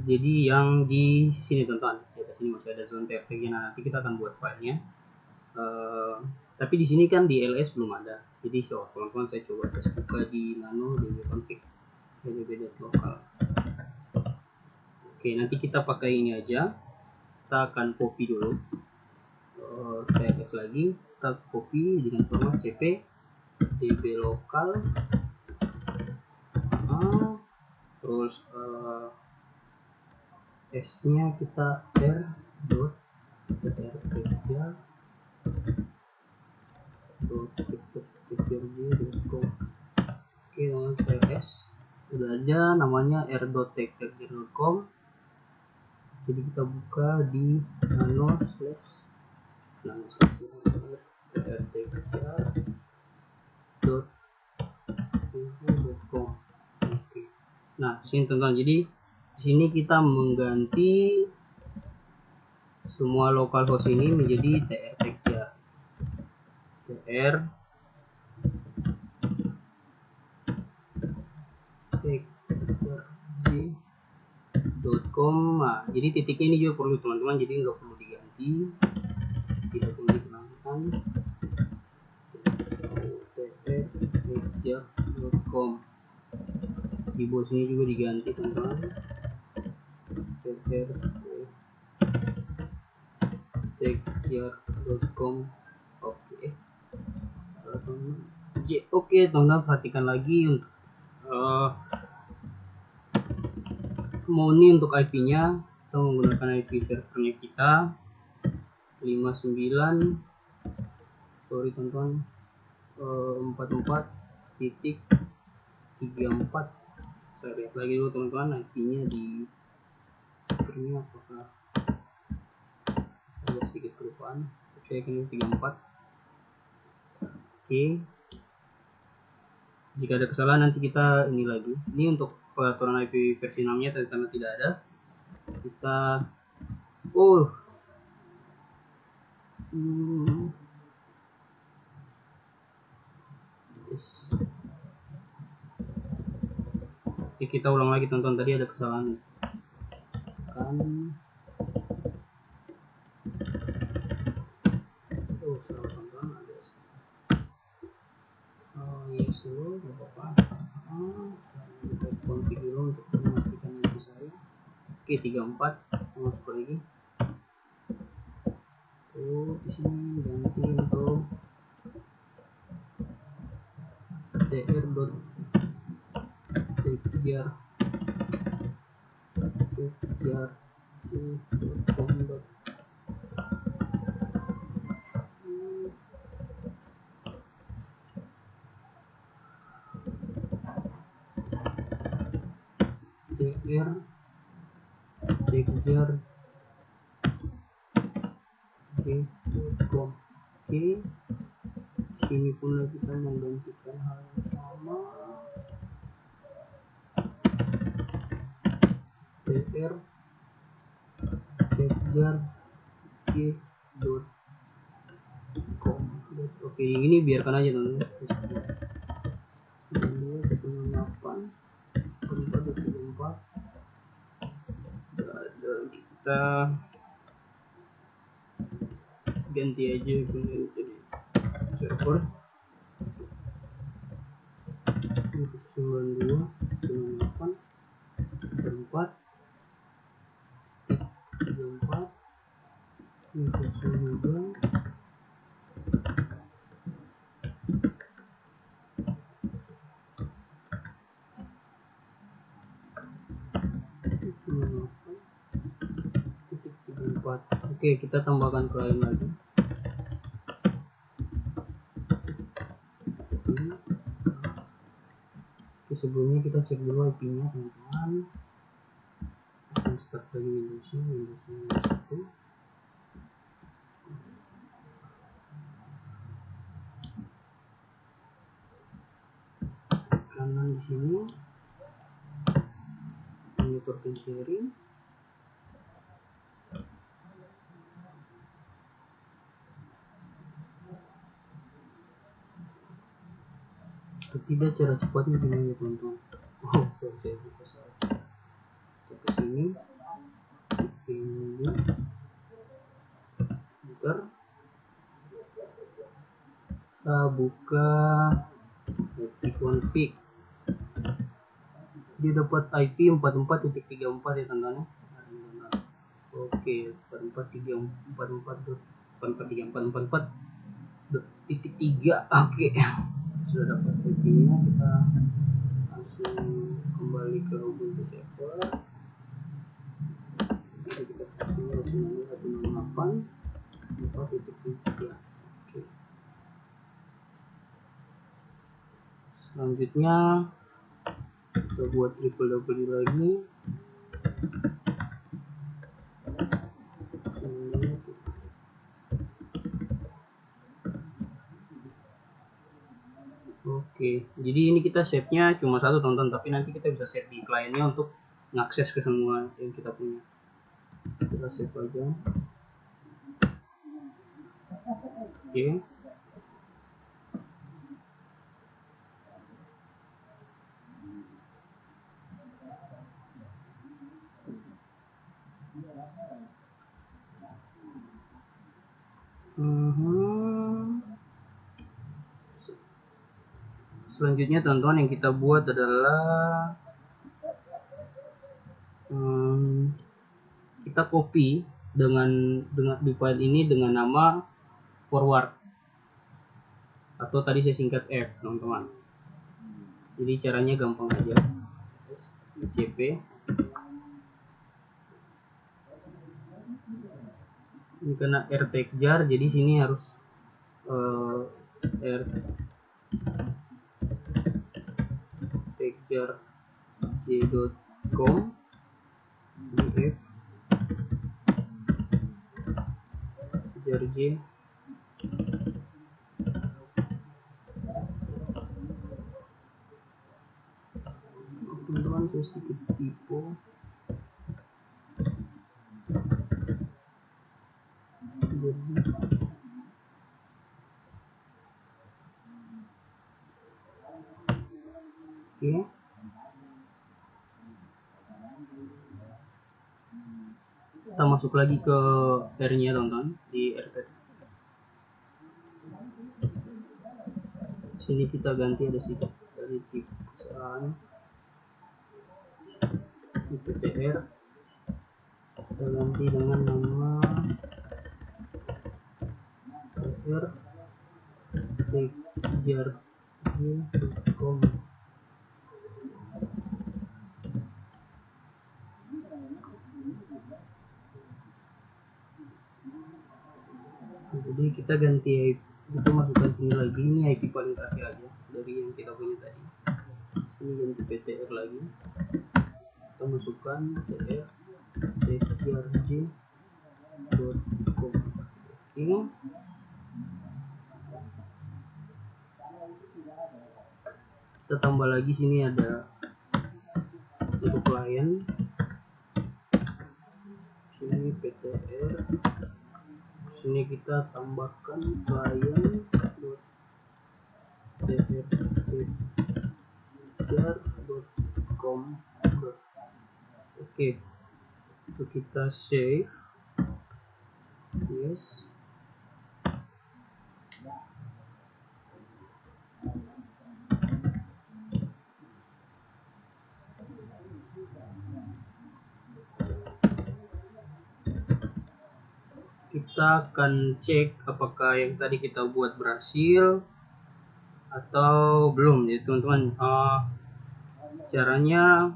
Jadi yang di sini teman-teman, di atas sini masih ada zone TFTG. Nah nanti kita akan buat filenya. Tapi di sini kan di ls belum ada. Jadi teman-teman saya coba tes buka di nano dbconfig db.local. Oke, nanti kita pakai ini aja. Kita akan copy dulu. TLS lagi, kita copy dengan format cp dblocal. Terus s-nya kita r.tekerja.com. Oke, ls sudah ada namanya r.tekerja.com. Jadi kita buka di nano/tekerja.com. Oke. Nah, sini teman-teman. Jadi di sini kita mengganti semua localhost ini menjadi tr-tekerja. tr.tekerja.com. Nah, jadi titiknya ini juga perlu teman-teman, jadi nggak perlu diganti, tidak perlu dikenangkan. tr.tekerja.com. Di bawah sini juga diganti teman-teman, tr.tekerja.com. Oke teman-teman, perhatikan lagi untuk ini untuk IP-nya. Kita menggunakan IP servernya kita 59 teman-teman 44.34. Saya lihat lagi dulu teman-teman IP-nya di servernya apakah ada sedikit kelupaan. Saya akan 34. Oke, jika ada kesalahan nanti kita ini lagi. Ini untuk peraturan IP versi 6 nya karena tidak ada, kita Oke, kita ulang lagi teman-teman, tadi ada kesalahan kan. Salah teman-teman ada. Yes, dulu nggak apa-apa. Kita config dulu untuk memastikan IP saya. Oke, 34 masuk lagi. Di sini ganti untuk tr.tekerja.com. tr.tekerja.com. Oke, sini pula kita menggantikan hal yang sama. tr.tekerja.com. Oke, ini biarkan aja teman-teman. 92.8 kita ganti aja kemudian jadi server 92.8 34 Oke, kita tambahkan klien lagi. Oke, sebelumnya kita cek dulu IP-nya teman-teman. Start lagi Windows 1. screen sharing. Tidak, cara cepatnya gini ya teman-teman. Saya buka salah. Kita ke sini, ini, bentar. Kita buka config. Dia dapat IP 44.34 ya teman-teman. Oke, 44.34.44.3. Oke, sudah dapat IP-nya. Kita langsung kembali ke Ubuntu server. Kita kasih 168.4.3. Oke. Selanjutnya kita buat triple lagi. Oke, jadi ini kita save-nya cuma satu teman-teman, tapi nanti kita bisa save di kliennya untuk mengakses ke semua yang kita punya. Kita save aja. Oke. Selanjutnya teman-teman yang kita buat adalah kita copy dengan di file ini dengan nama forward, atau tadi saya singkat F teman-teman. Jadi caranya gampang aja, cp ini kena r tag jar, jadi sini harus r tag jar j.com f jar j. Teman-teman saya sedikit tipe. Oke. Kita masuk lagi ke R-nya teman-teman di RT. Sini kita ganti ada situ dari tipe PTR, kita ganti dengan nama r tagjar.com. Jadi kita ganti itu, masukkan sini lagi, ini IP paling terakhir aja dari yang kita punya tadi. Ini ganti PTR lagi, kita masukkan PTR tagjar.com. Oke. Kita tambah lagi, sini ada untuk klien, sini PTR, sini kita tambahkan client.tagjar.com. Oke, itu kita save. Yes. Kita akan cek apakah yang tadi kita buat berhasil atau belum ya teman-teman. Caranya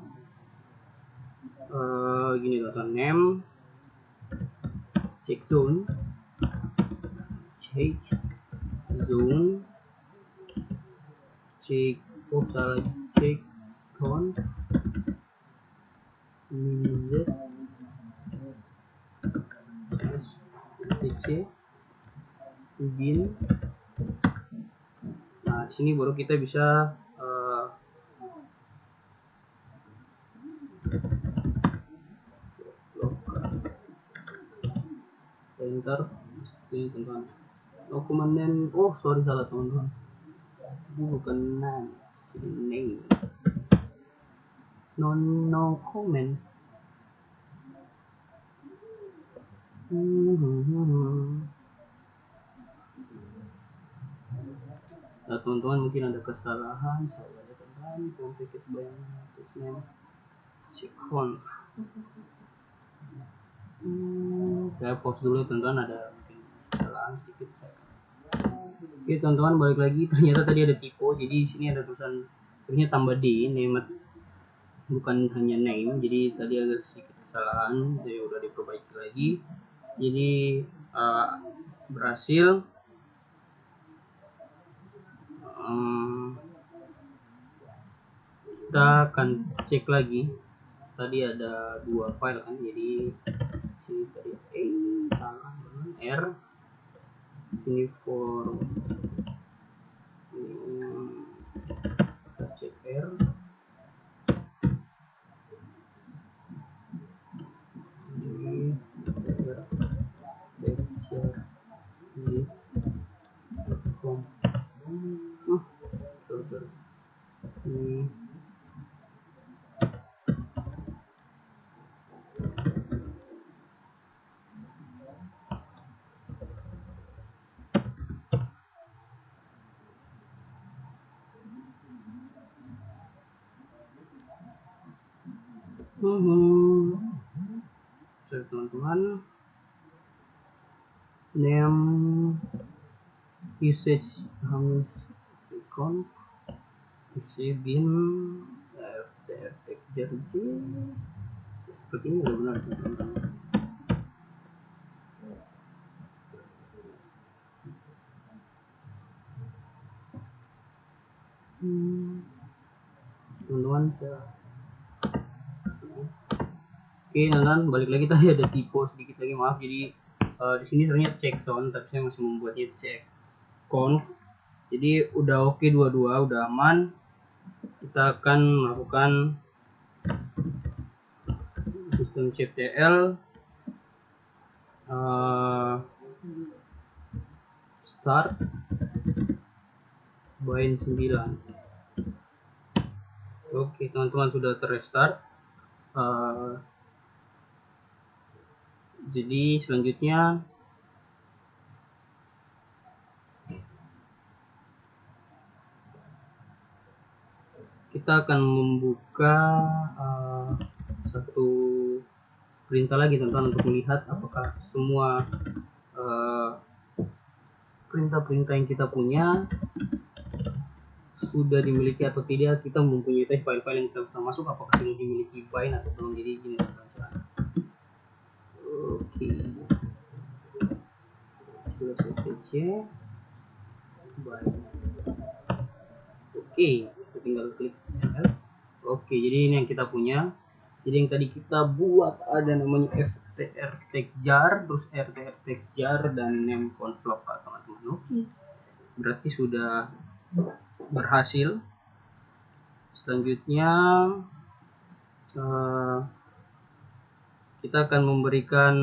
gini teman-teman, name, check zone, check count, z tc bin. Nah, sini baru kita bisa enter. Ini teman-teman, dokumen name. Oh sorry, salah teman-teman, ini bukan name, ini name. No comment. Nah, teman-teman mungkin ada kesalahan, saya teman complicated banget name Cikon. Saya pause dulu teman-teman, ada mungkin kesalahan sedikit. Oke teman-teman, balik lagi. Ternyata tadi ada typo, jadi di sini ada tulisan ternyata tambah D, name bukan hanya name. Jadi tadi ada sedikit kesalahan, jadi udah diperbaiki lagi. Jadi berhasil. Kita akan cek lagi. Tadi ada 2 file kan, jadi sini tadi salah R, sini for kita cek R. Teman-teman, name usage harus icon bin FTR texture seperti ini udah benar teman-teman. Teman-teman, oke teman-teman, balik lagi. Tadi ada typo sedikit lagi, maaf. Jadi di sini sebenarnya check sound, tapi saya masih membuatnya check conf. Jadi udah oke, dua-dua udah aman. Kita akan melakukan sistem ctl start bind 9. Oke teman-teman, sudah terrestart. Jadi selanjutnya kita akan membuka satu perintah lagi teman-teman, untuk melihat apakah semua perintah-perintah yang kita punya sudah dimiliki atau tidak. Kita mempunyai file-file yang kita bisa masuk, apakah sudah dimiliki bind atau belum. Jadi gini teman-teman. Oke, selesai bind. Oke, tinggal klik enter. Oke, jadi ini yang kita punya. Jadi yang tadi kita buat ada namanya FTR texture, terus RTR texture, dan name convlog teman-teman. Oke, berarti sudah berhasil. Selanjutnya kita akan memberikan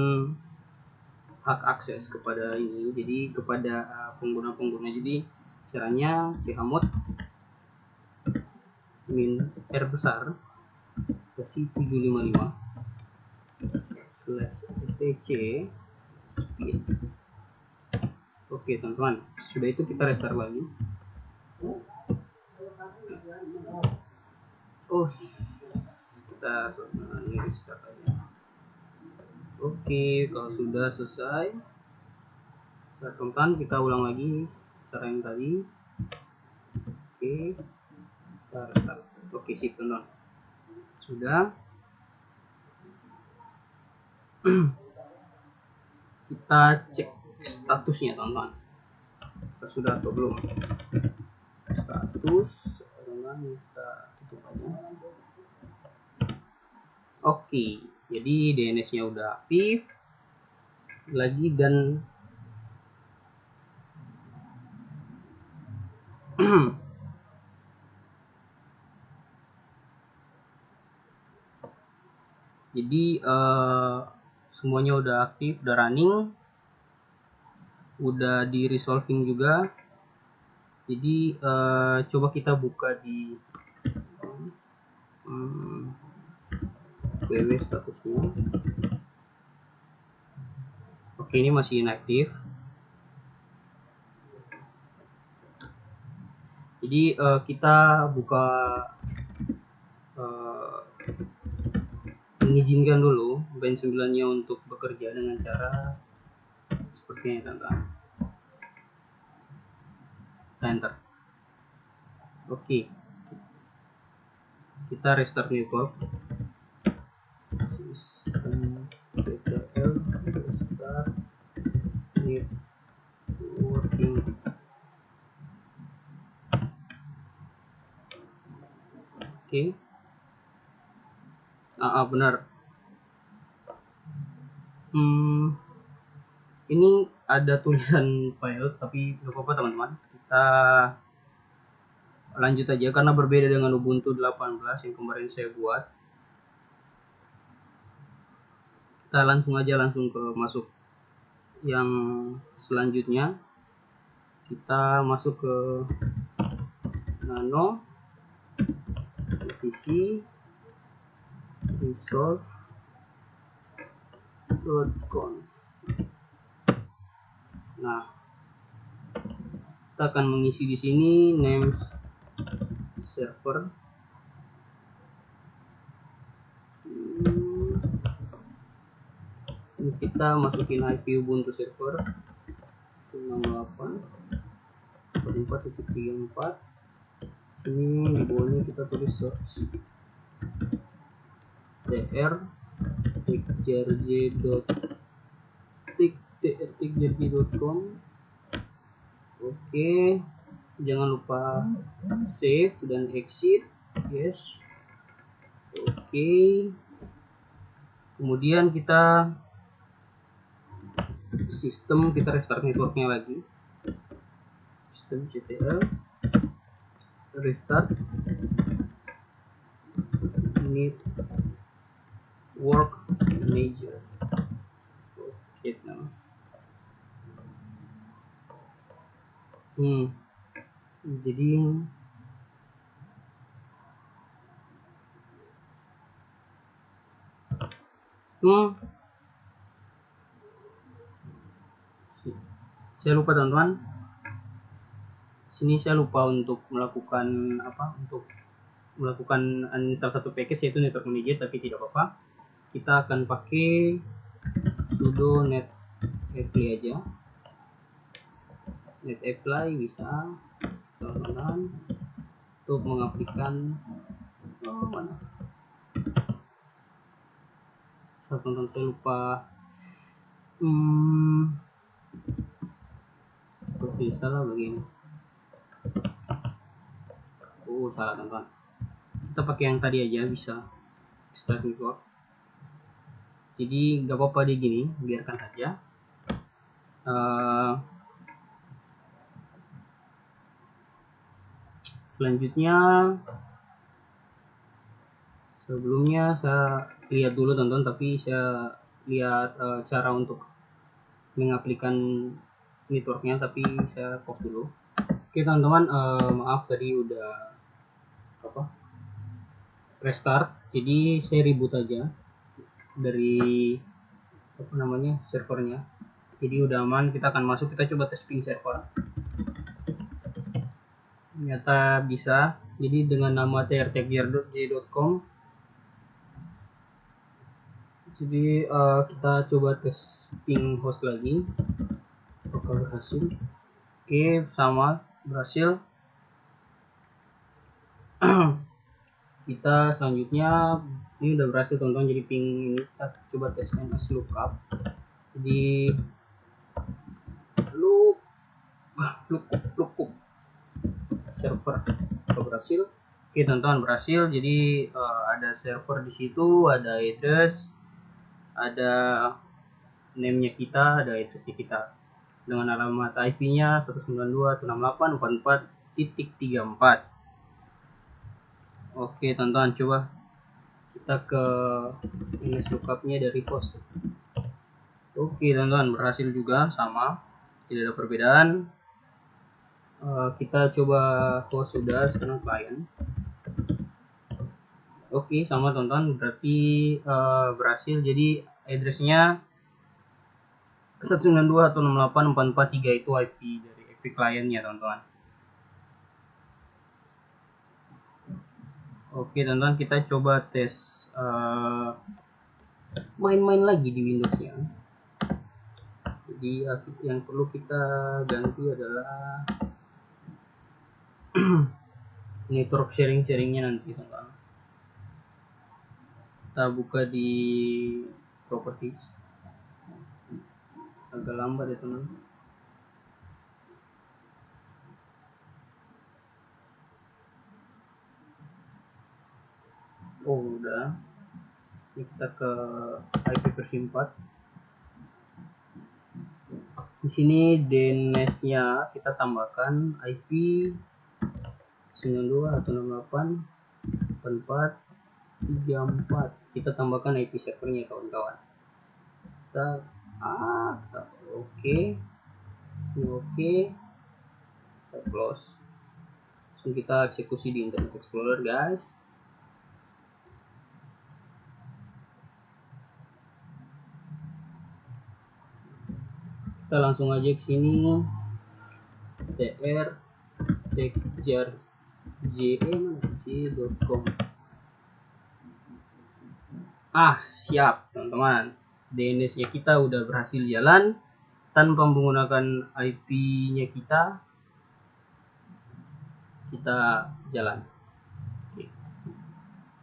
hak akses kepada ini, jadi kepada pengguna-pengguna. Jadi caranya chmod min r besar kasih 755 /etc speed. Oke teman-teman, sudah itu kita restart lagi. Kita restart aja. Oke, kalau sudah selesai, teman-teman, kita ulang lagi cara yang tadi. Oke, kita restart. Oke, sip teman-teman, sudah. Kita cek statusnya teman-teman, sudah atau belum. Status teman-teman, kita tutup aja. Oke, jadi DNS nya udah aktif lagi, dan jadi semuanya udah aktif, udah running. udah di resolving juga. Jadi coba kita buka di ww statusnya. Oke, ini masih inaktif. Jadi kita buka mengizinkan dulu band 9-nya untuk bekerja dengan cara seperti ini, teman-teman. Enter. Oke, kita restart network. System CTL restart networking. Oke. Benar. Ini ada tulisan file, tapi nggak apa-apa teman-teman. Kita lanjut aja karena berbeda dengan Ubuntu 18 yang kemarin saya buat. Kita langsung ke masuk yang selanjutnya. Kita masuk ke nano etc resolve.conf. Nah, kita akan mengisi di sini names server. Ini kita masukin IP Ubuntu server 68.4.34. Ini di bawahnya kita tulis search drtikgrj.com. Oke, jangan lupa save dan exit. Yes. Oke, kemudian kita restart networknya lagi. Sistem CTL restart network manager. Oke, nah. Jadi saya lupa teman-teman. Sini saya lupa untuk melakukan uninstall satu package yaitu network manager, tapi tidak apa-apa. Kita akan pakai sudo net-apply aja. Net-apply bisa teman-teman untuk mengaplikan mana? Teman-teman saya lupa. Oke, salah begini. Salah teman-teman. Kita pakai yang tadi aja bisa. Start network. Jadi nggak apa-apa di gini, biarkan saja. Selanjutnya, sebelumnya saya lihat dulu teman-teman, tapi saya lihat cara untuk mengaplikan networknya, tapi saya pause dulu. Oke teman-teman, maaf tadi udah restart, jadi saya reboot aja dari servernya. Jadi udah aman, kita akan masuk, kita coba tes ping server. Ternyata bisa. Jadi dengan nama trtikgrj.com. Jadi kita coba tes ping host lagi. Apakah berhasil? Oke, sama, berhasil. Kita selanjutnya ini udah berhasil teman-teman, jadi ping ini kita coba tes ns lookup. Jadi lookup server berhasil. Oke teman-teman, berhasil. Jadi ada server di situ, ada address, ada name-nya kita, ada address-nya kita dengan alamat IP-nya 192.168.44.34. Oke teman-teman, coba kita ke ns lookup-nya dari host. Oke teman-teman, berhasil juga sama. tidak ada perbedaan. Kita coba host sudah, sekarang klien. Oke, sama teman-teman, berarti berhasil. Jadi addressnya 192.168.443 itu IP dari IP kliennya teman-teman. Oke teman-teman, kita coba tes main-main lagi di Windowsnya. Jadi yang perlu kita ganti adalah network sharingnya nanti teman-teman. Kita buka di properties. Agak lambat ya teman. Oh udah. Ini kita ke IP versi 4. Di sini DNS-nya kita tambahkan IP 92.168.434. Kita tambahkan IP servernya kawan-kawan. Kita oke. Kita close. Langsung kita eksekusi di Internet Explorer guys. Kita langsung aja ke sini. tr techjar.com. Siap teman-teman. DNS-nya kita udah berhasil jalan tanpa menggunakan IP-nya kita jalan. Oke.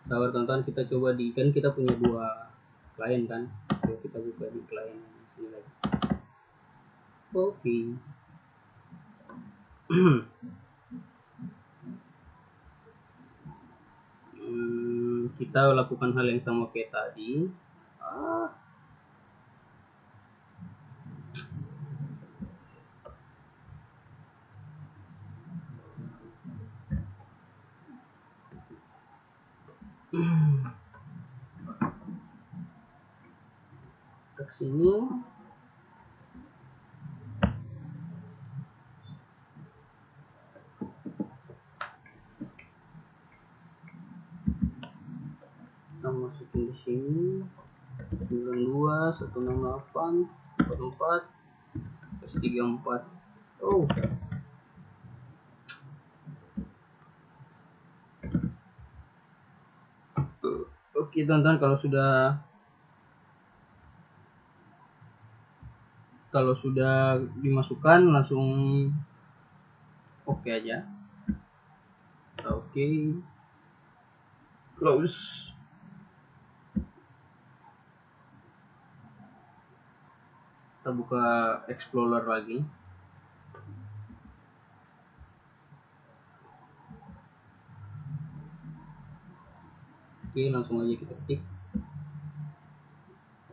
Sabar teman-teman, kita coba kan kita punya 2 klien kan. Coba kita buka di klien sini lagi. Oke. Kita lakukan hal yang sama kayak tadi. Ke sini. Kita masukin di sini 92.168.434. Oh. Oke teman-teman, kalau sudah dimasukkan langsung oke aja. Oke. Close. Kita buka Explorer lagi. Oke, langsung aja kita ketik.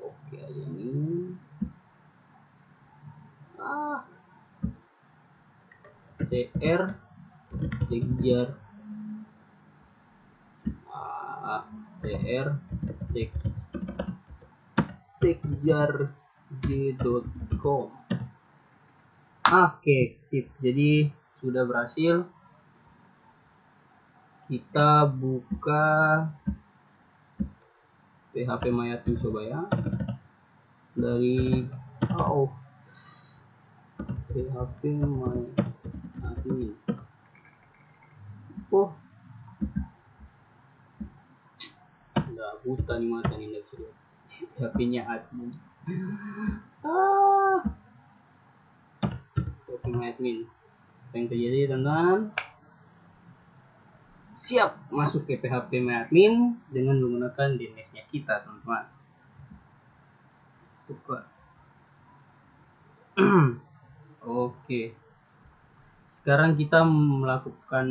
Oke aja ini. tr techjar techjarj.com. Oke, sip. Jadi sudah berhasil. Kita buka phpMyAdmin coba ya. Dari phpMyAdmin. Oh, udah buta nih mata nih, nggak bisa phpnya admin. phpMyAdmin. Apa yang terjadi teman-teman? Siap masuk ke phpMyAdmin dengan menggunakan DNS-nya kita teman-teman. Buka. Oke. Sekarang kita melakukan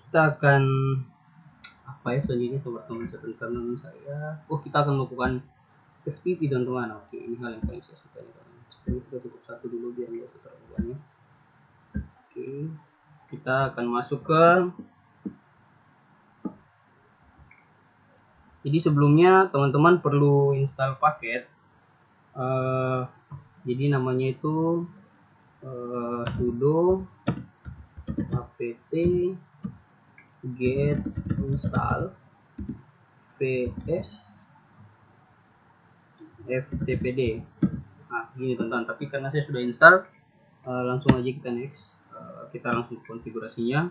kita akan apa ya selanjutnya teman-teman saya. Kita akan melakukan FTP teman-teman. Oke, ini hal yang paling saya suka nih teman. Kita cukup satu dulu biar nggak terlalu banyak. Oke, kita akan masuk ke Jadi sebelumnya teman-teman perlu install paket. Jadi namanya itu sudo apt get install ps ftpd. Nah gini teman-teman, tapi karena saya sudah install, langsung aja kita next. Kita langsung konfigurasinya.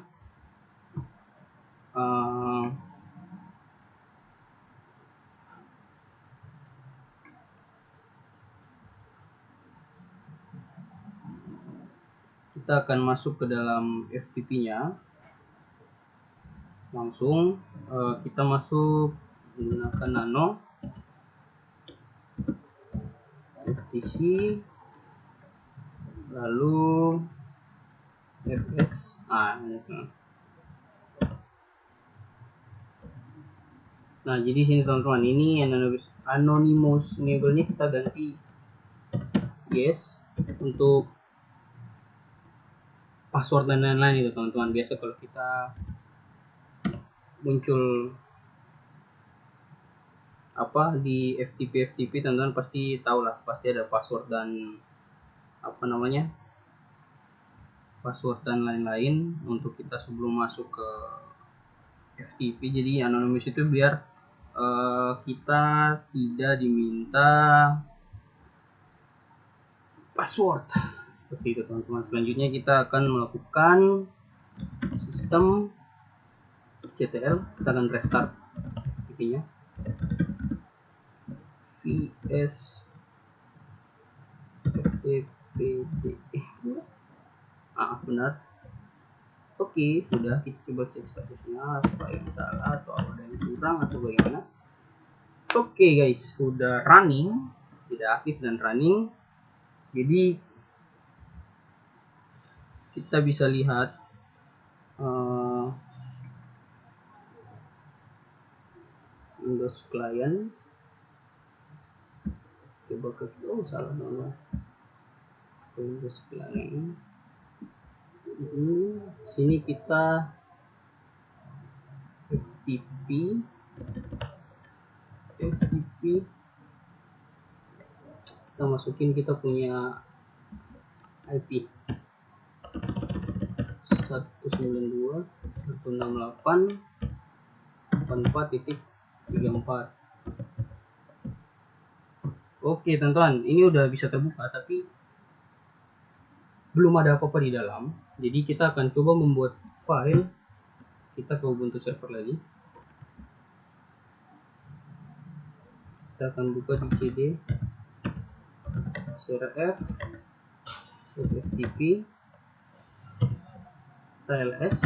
Kita akan masuk ke dalam FTP-nya. Langsung kita masuk menggunakan nano ftc, lalu fs. Nah jadi sini teman-teman, ini anonymous enable-nya kita ganti yes. Untuk password dan lain-lain itu teman-teman, biasa kalau kita muncul apa di FTP teman-teman pasti tahu lah, pasti ada password dan password dan lain-lain untuk kita sebelum masuk ke FTP. Jadi anonymous itu biar kita tidak diminta password seperti itu teman-teman. Selanjutnya kita akan melakukan sistem ctl. Kita akan restart FTP-nya. vs ftpd benar. Oke, sudah. Kita coba cek statusnya, apa yang salah atau ada yang kurang atau bagaimana. Oke guys, sudah running, tidak aktif dan running. Jadi kita bisa lihat Windows client. Coba ke salah dong. Windows client. Sini kita FTP kita masukin, kita punya IP 192.168.84.34. Oke teman-teman, ini udah bisa terbuka tapi belum ada apa-apa di dalam. Jadi kita akan coba membuat file. Kita ke Ubuntu server lagi. Kita akan buka di cd crf ftp tls.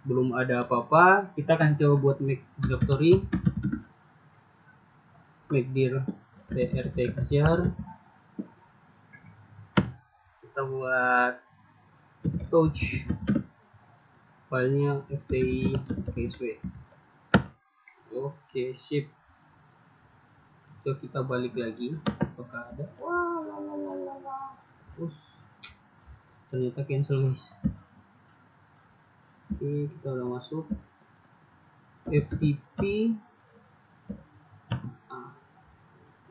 Belum ada apa-apa. Kita akan coba buat make directory makdir trtexture. Kita buat touch, filenya fti ksw. Oke, sip. So kita balik lagi, apakah ada? Terus ternyata cancel guys. Oke, kita udah masuk FTP.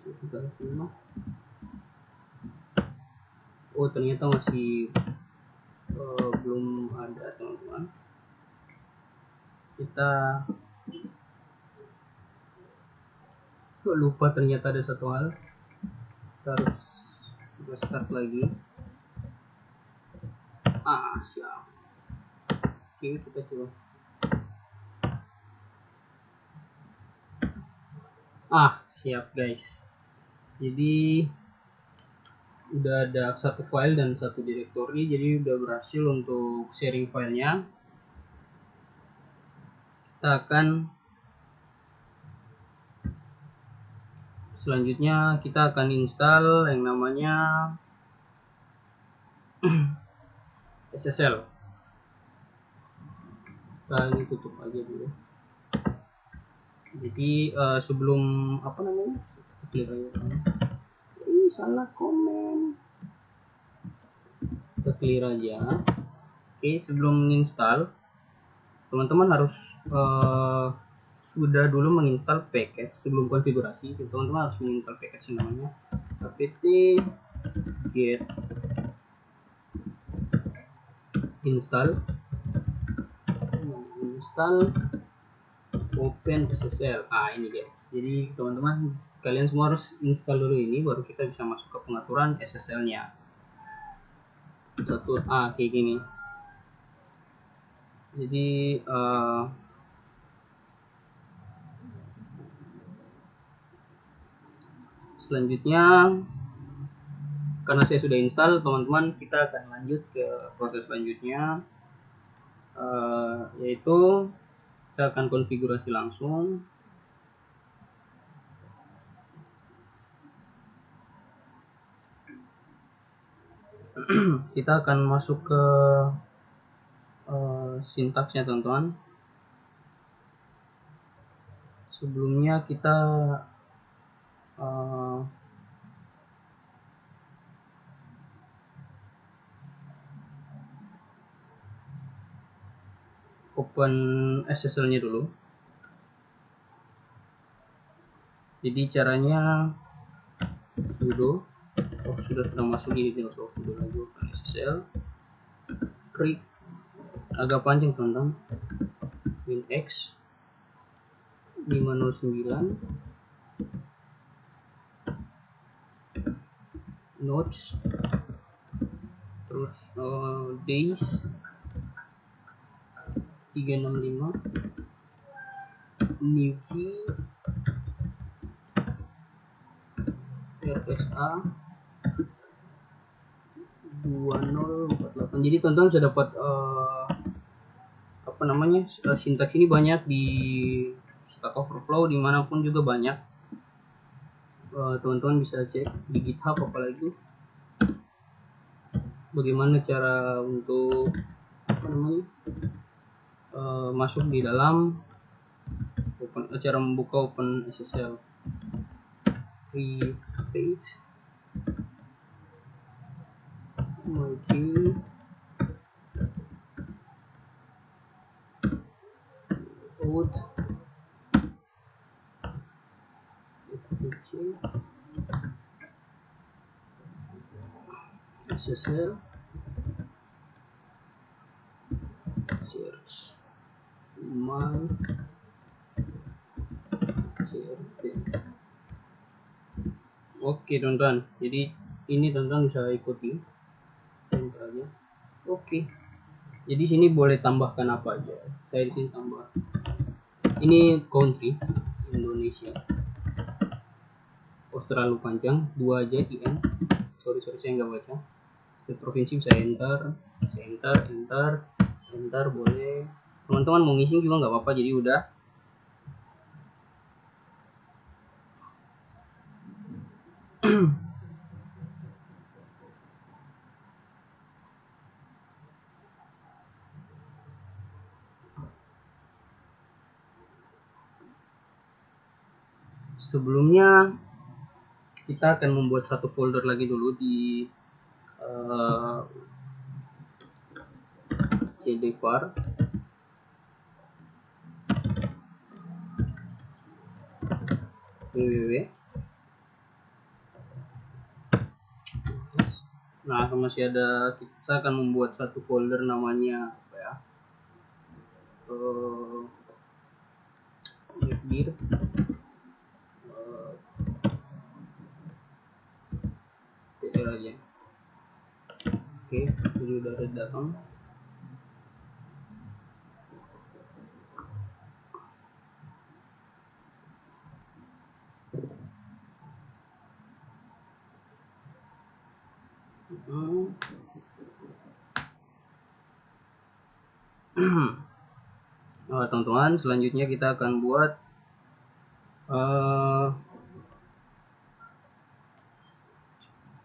Kita terima. Oh ternyata masih belum ada teman-teman. Kita lupa, ternyata ada satu hal. Kita harus restart lagi. Siap. Oke, kita coba. Siap guys. Jadi udah ada satu file dan satu directory, jadi udah berhasil untuk sharing filenya. Kita akan selanjutnya kita akan install yang namanya SSL. Kita ini tutup aja dulu. Jadi sebelum clear aja. Salah komen. Kita clear aja. Oke, sebelum install teman-teman harus sudah dulu menginstal package sebelum konfigurasi, teman-teman harus menginstal package yang namanya apt get install open SSL. Ini dia. Jadi teman-teman, kalian semua harus install dulu ini, baru kita bisa masuk ke pengaturan SSL nya. Kayak gini. Jadi selanjutnya, karena saya sudah install, teman-teman, kita akan lanjut ke proses selanjutnya, yaitu kita akan konfigurasi langsung. Kita akan masuk ke sintaksnya, teman-teman. Sebelumnya kita open SSL-nya dulu. Jadi caranya sudo, sudah masuk ini, tinggal sudo lagi open SSL, klik agak panjang, teman-teman, winx 509 nodes, terus days 365, new key RSA 2048. Jadi teman-teman sudah dapat sintaks ini banyak di Stack Overflow, dimanapun juga banyak. Teman-teman bisa cek di GitHub, apalagi bagaimana cara untuk masuk di dalam cara membuka open SSL. Free page out SSL search my CRT. Oke, teman-teman, jadi ini teman-teman bisa ikuti enter aja. Oke, jadi sini boleh tambahkan apa aja. Saya di sini tambah, ini country Indonesia. Terlalu panjang, 2 aja IN. Sorry saya nggak baca. Setiap provinsi bisa enter, boleh. Teman-teman mau ngisi juga nggak apa-apa, jadi udah. Sebelumnya kita akan membuat satu folder lagi dulu di cd var www. Nah, masih ada, kita akan membuat satu folder namanya apa ya, dir tr aja. Oke, jadi udah ada datang. Teman-teman, selanjutnya kita akan buat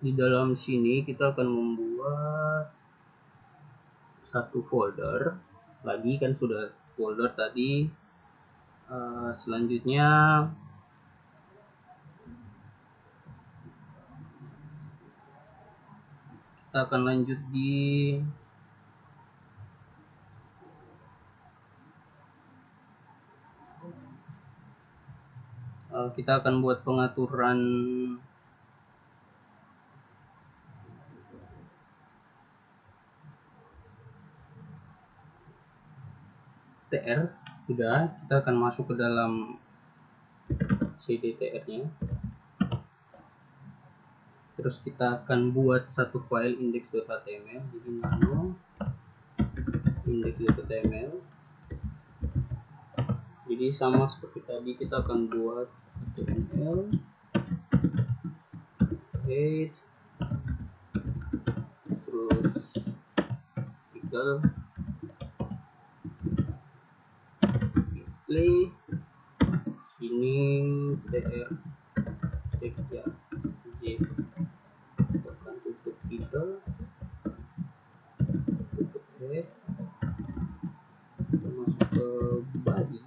di dalam sini kita akan membuat satu folder lagi, kan sudah folder tadi. Selanjutnya kita akan lanjut di kita akan buat pengaturan TR. Sudah, kita akan masuk ke dalam CDTR nya, terus kita akan buat satu file index.html. jadi nano index.html. jadi sama seperti tadi, kita akan buat HTML page, terus artikel, play, ini tr text ya, j, tekan tutup titel, tutup head, kita masuk ke body.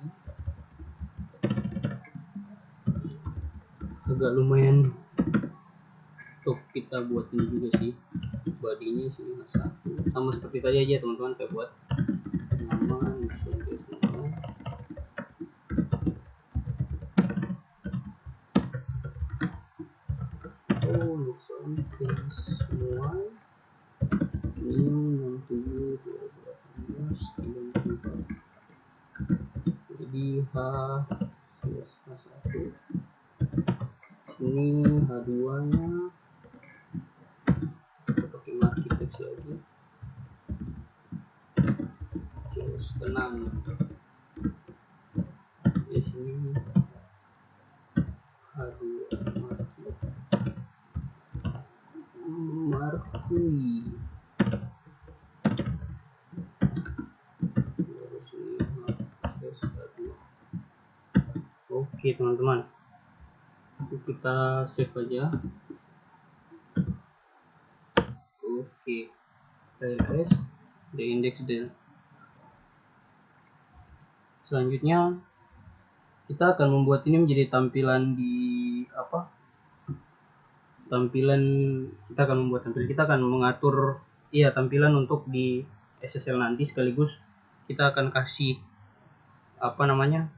Agak lumayan untuk kita buat ini juga sih, bodinya sih satu, sama seperti tadi aja teman-teman. Saya buat nama looks on this one new 67 2018. jadi H1 ini H2 nya kita pakai marquee text lagi, terus tenang di sini H2 marquee. Oke teman-teman, kita save aja. Oke, TLS the index then. Selanjutnya kita akan membuat ini menjadi tampilan di apa? Tampilan kita akan membuat tampilan, kita akan mengatur tampilan untuk di SSL nanti, sekaligus kita akan kasih apa namanya?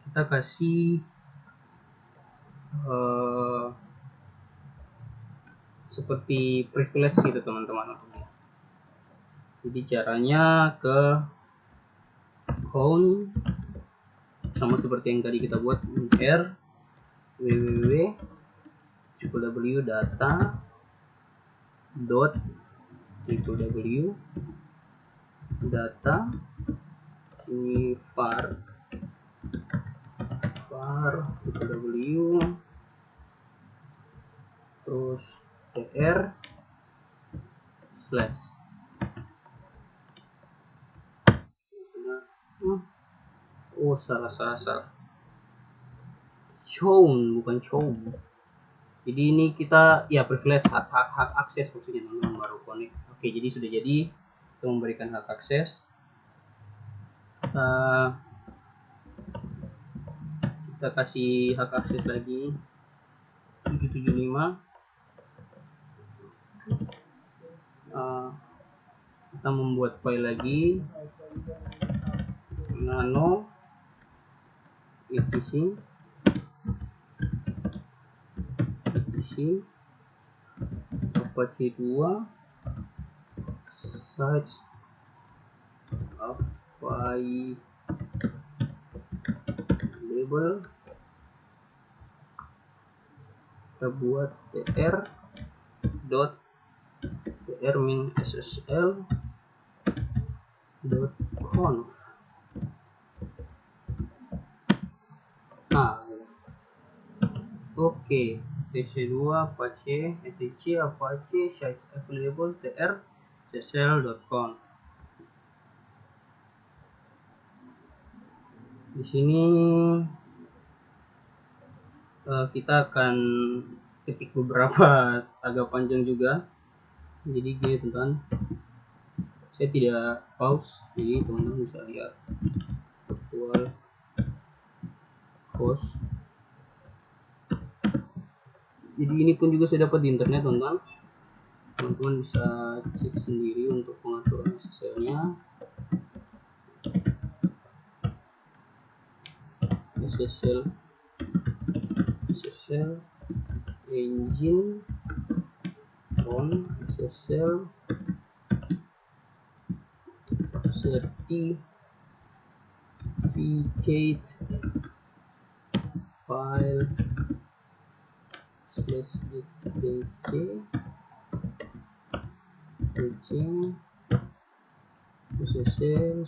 kita kasih seperti privilege gitu teman-teman. Jadi caranya ke home sama seperti yang tadi kita buat, r www.data data ini var www, terus tr slash salah shown bukan show. Jadi ini kita privilege hak akses maksudnya teman-teman, baru connect. Oke, jadi sudah jadi kita memberikan hak akses. Kita kasih hak akses lagi 775. Kita membuat file lagi nano etc apache 2 size label, kita buat tr min ssl conf. Oke, tc2 apache etc apache size available tr ssl.conf. Di sini kita akan ketik beberapa agak panjang juga. Jadi gini teman-teman, saya tidak pause, jadi teman-teman bisa lihat virtual host. Jadi ini pun juga saya dapat di internet teman-teman. Teman-teman bisa cek sendiri untuk pengaturan SSL-nya. SSL engine on SSL certificate file /etc SSL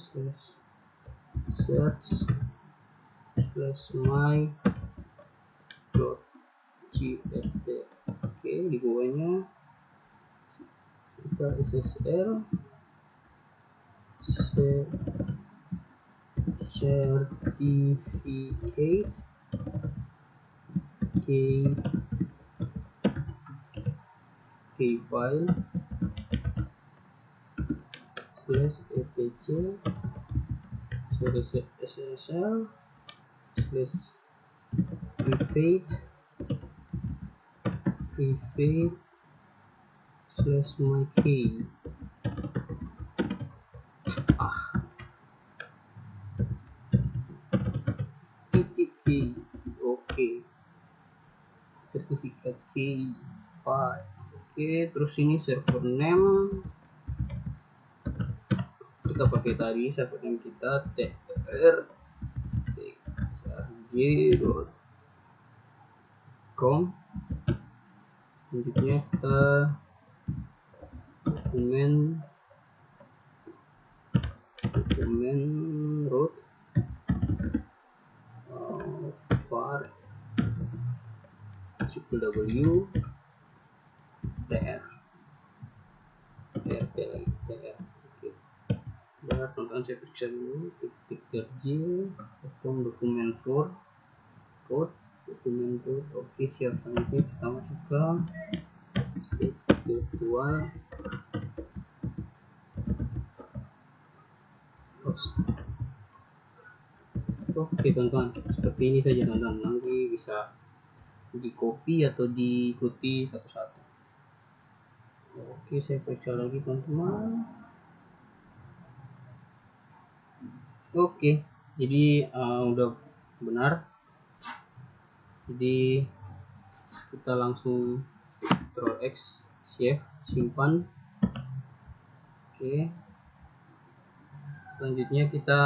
/search /my.cfd. Oke, di bawahnya kita SSL certificate file /etc SSL /private /my.key. key. Oke, sertifikat key file. Oke, terus ini server name kita pakai tadi, server name kita trj.com. Selanjutnya kita dokumen root var www tr. Oke, udah tonton, saya periksa dulu. Titik dokumen root. Oke, siap. Selanjutnya kita masuk ke virtual host. Oke teman-teman, seperti ini saja teman-teman. Nanti bisa di copy atau diikuti satu-satu. Oke, saya periksa lagi teman-teman. Oke, jadi udah benar. Jadi kita langsung Ctrl X, save, simpan. Oke, selanjutnya kita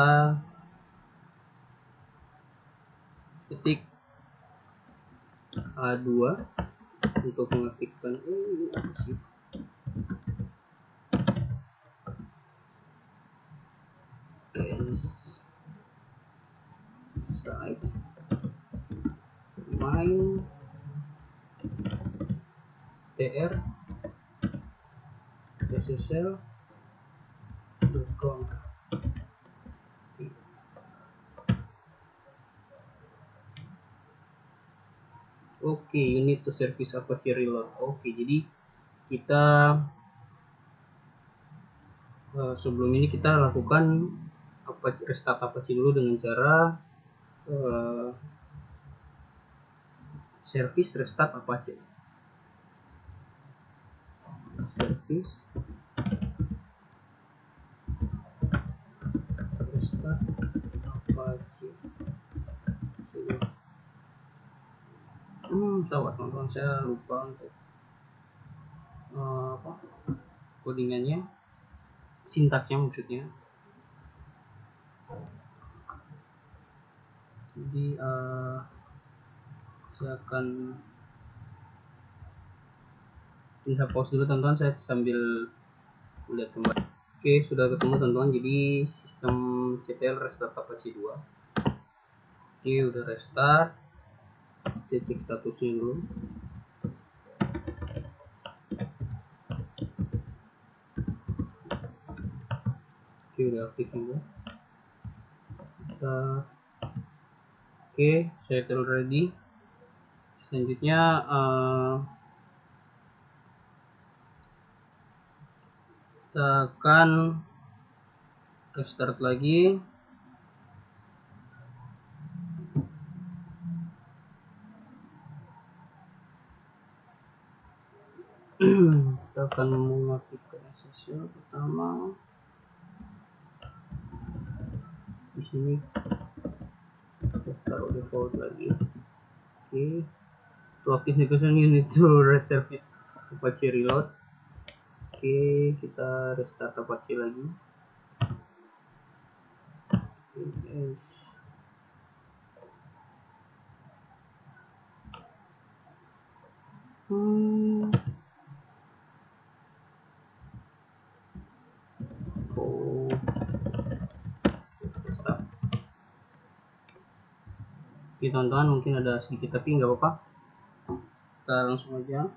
ketik A2 untuk mengaktifkan site main tr ssl.com. Oke, you need to service Apache reload. Oke, jadi kita sebelum ini kita lakukan restart Apache dulu dengan cara service restart Apache. Service restart Apache. Sabar teman-teman, saya lupa untuk codingannya, sintaksnya maksudnya. Jadi saya akan bisa pause dulu teman-teman, saya sambil lihat kembali. Oke, sudah ketemu teman-teman. Jadi sistem CTL restart Apache 2. Oke, udah restart. Cek statusnya dulu. Oke, udah aktif juga. Oke, settle ready. Selanjutnya kita akan restart lagi. Kita akan mengaktifkan SSL pertama. Di sini taruh default lagi. Oke, to active navigation you need to reservice Apache reload. Oke, kita restart Apache lagi. Yes. Oh, start. Oke teman-teman, mungkin ada sedikit tapi nggak apa-apa, kita langsung aja.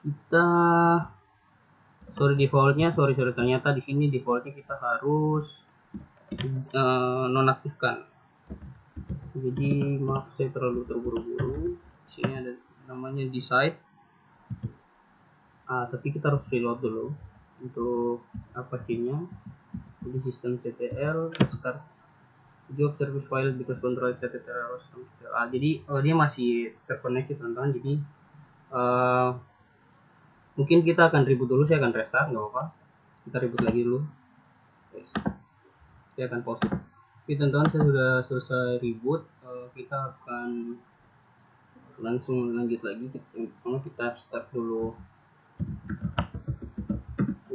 Kita sorry ternyata di sini defaultnya kita harus nonaktifkan. Jadi maaf saya terlalu terburu-buru. Sini ada namanya decide. Tapi kita harus reload dulu untuk Apache-nya. Jadi sistem ctl start job service file because control ctl. Jadi dia masih terkoneksi teman-teman. Jadi mungkin kita akan reboot dulu. Saya akan restart, nggak apa-apa. Kita reboot lagi dulu. Yes. Saya akan pause. Oke teman-teman, saya sudah selesai reboot. Kita akan langsung lanjut lagi. Kita start dulu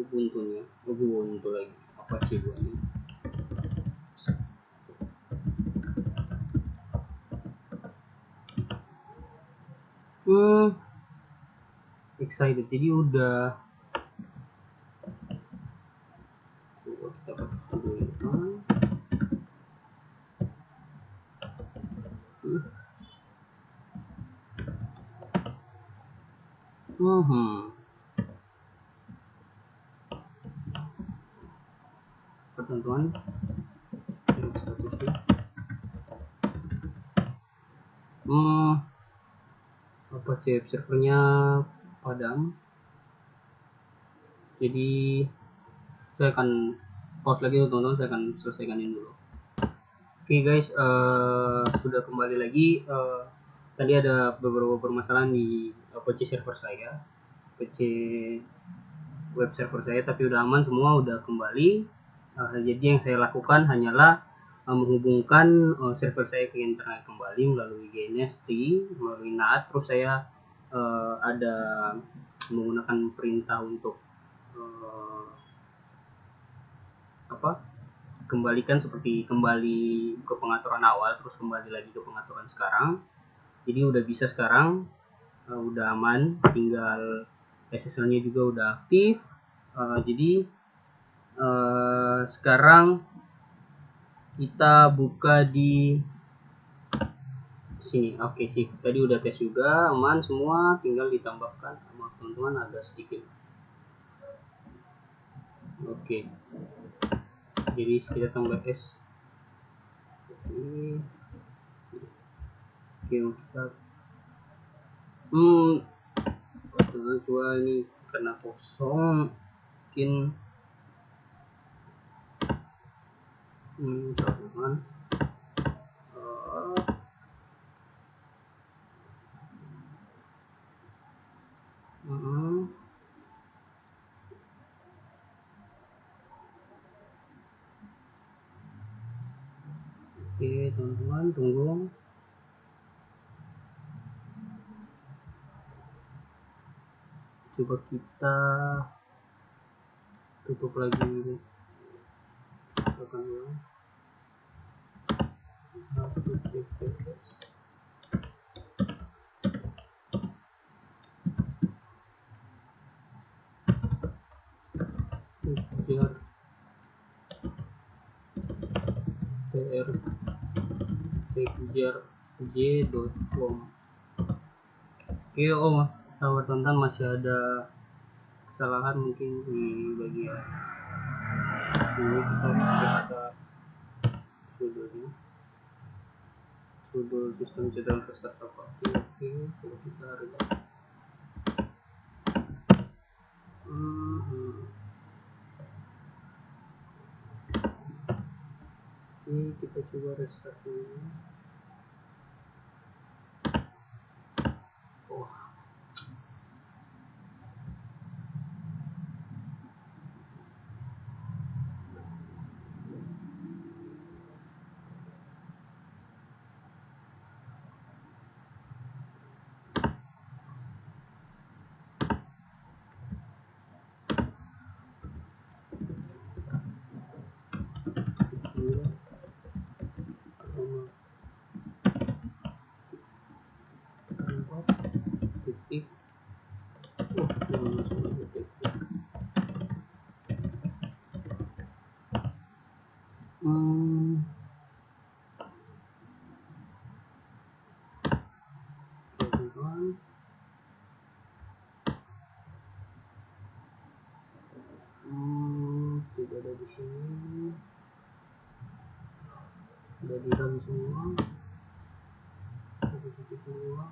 Ubuntu lagi, Apache 2 ini. Excited, jadi udah kita pakai dulu ini. Teman-teman, statusnya Apache web servernya padam, jadi saya akan pause lagi teman-teman. Saya akan selesaikan ini dulu. Oke guys, sudah kembali lagi. Tadi ada beberapa permasalahan di Apache server saya, Apache web server saya, tapi udah aman semua, udah kembali. Jadi yang saya lakukan hanyalah menghubungkan server saya ke internet kembali melalui GNS3, melalui NAT. Terus saya ada menggunakan perintah untuk kembalikan, seperti kembali ke pengaturan awal, terus kembali lagi ke pengaturan sekarang. Jadi udah bisa sekarang, udah aman, tinggal SSL-nya juga udah aktif. Jadi sekarang kita buka di sini. Oke sih, tadi udah tes juga, aman semua, tinggal ditambahkan. Maaf teman-teman, agak sedikit. Oke, jadi kita tambah S. Oke, kita coba ini karena kosong, mungkin teman-teman oke teman-teman, tunggu. Coba kita tutup lagi, tekan ulang. kejar.j.com. Oke, sahabat tonton, masih ada kesalahan mungkin di bagian ini. Kita buka sudo sistem ctl restart Apache. Oke, kalau kita restart, kita coba restart dulu. teman-teman. Tidak ada di sini, udah di dalam semua. Titik dua.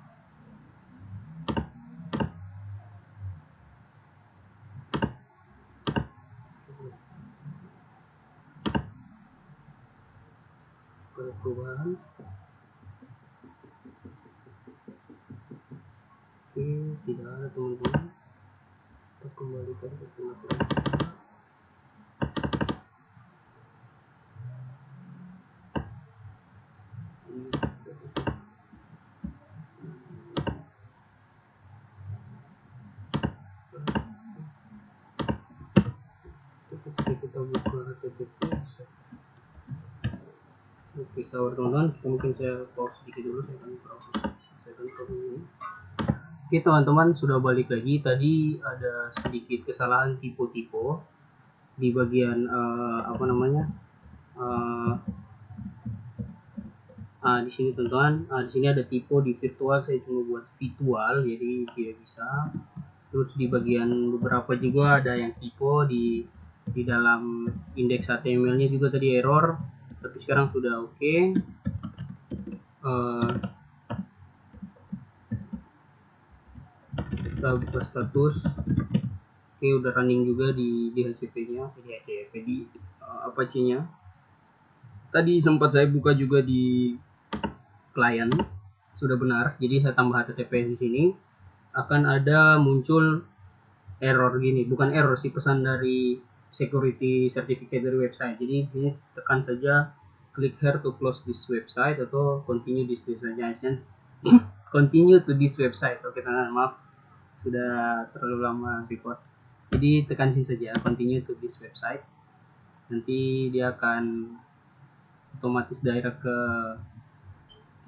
Perubahan. Oke, tidak ada teman-teman. Kita kembalikan ke pengaturan. Kita buka HTTP. Oke, sabar teman-teman, mungkin saya pause sedikit dulu, saya akan proses ini. Oke teman-teman, sudah balik lagi. Tadi ada sedikit kesalahan tipe-tipe di bagian di sini teman-teman. Di sini ada tipe di virtual, saya cuma buat virtual, jadi tidak bisa. Terus di bagian beberapa juga ada yang tipe di dalam indeks HTML-nya juga tadi error, tapi sekarang sudah oke. Kita buka status. Oke, udah running juga di HCP-nya, di Apache-nya. Tadi sempat saya buka juga di klien, sudah benar. Jadi saya tambah HTTPS di sini, akan ada muncul error gini, bukan error sih, pesan dari security certificate dari website. Jadi di sini tekan saja click here to close this website atau continue this destination. Continue to this website. Oke, maaf sudah terlalu lama record. Jadi tekan sini saja continue to this website. Nanti dia akan otomatis direct ke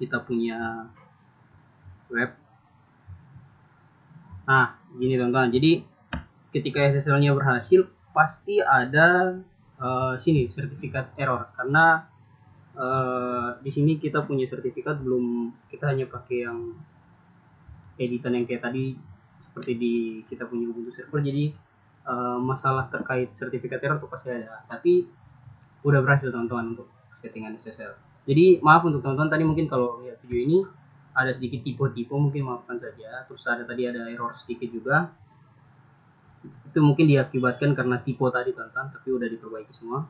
kita punya web. Nah, gini teman-teman. Jadi ketika SSL-nya berhasil, pasti ada sini sertifikat error, karena di sini kita punya sertifikat belum, kita hanya pakai yang editan yang kayak tadi seperti di kita punya Ubuntu server. Jadi masalah terkait sertifikat error itu pasti ada, tapi udah berhasil teman-teman untuk settingan SSL. Jadi maaf untuk teman-teman tadi, mungkin kalau lihat video ini ada sedikit tipe-tipe, mungkin maafkan saja. Terus tadi ada error sedikit juga, itu mungkin diakibatkan karena tipe tadi teman-teman, tapi udah diperbaiki semua.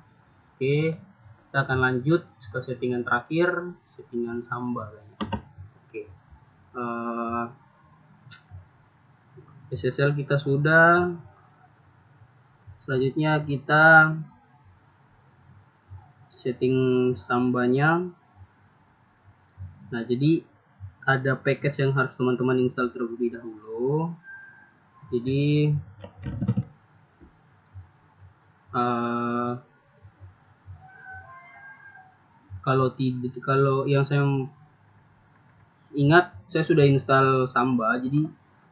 Oke, kita akan lanjut ke settingan terakhir, settingan Samba kayaknya. Oke, SSL kita sudah. Selanjutnya kita setting Sambanya. Nah, jadi ada package yang harus teman-teman install terlebih dahulu. Jadi kalau yang saya ingat, saya sudah install Samba. Jadi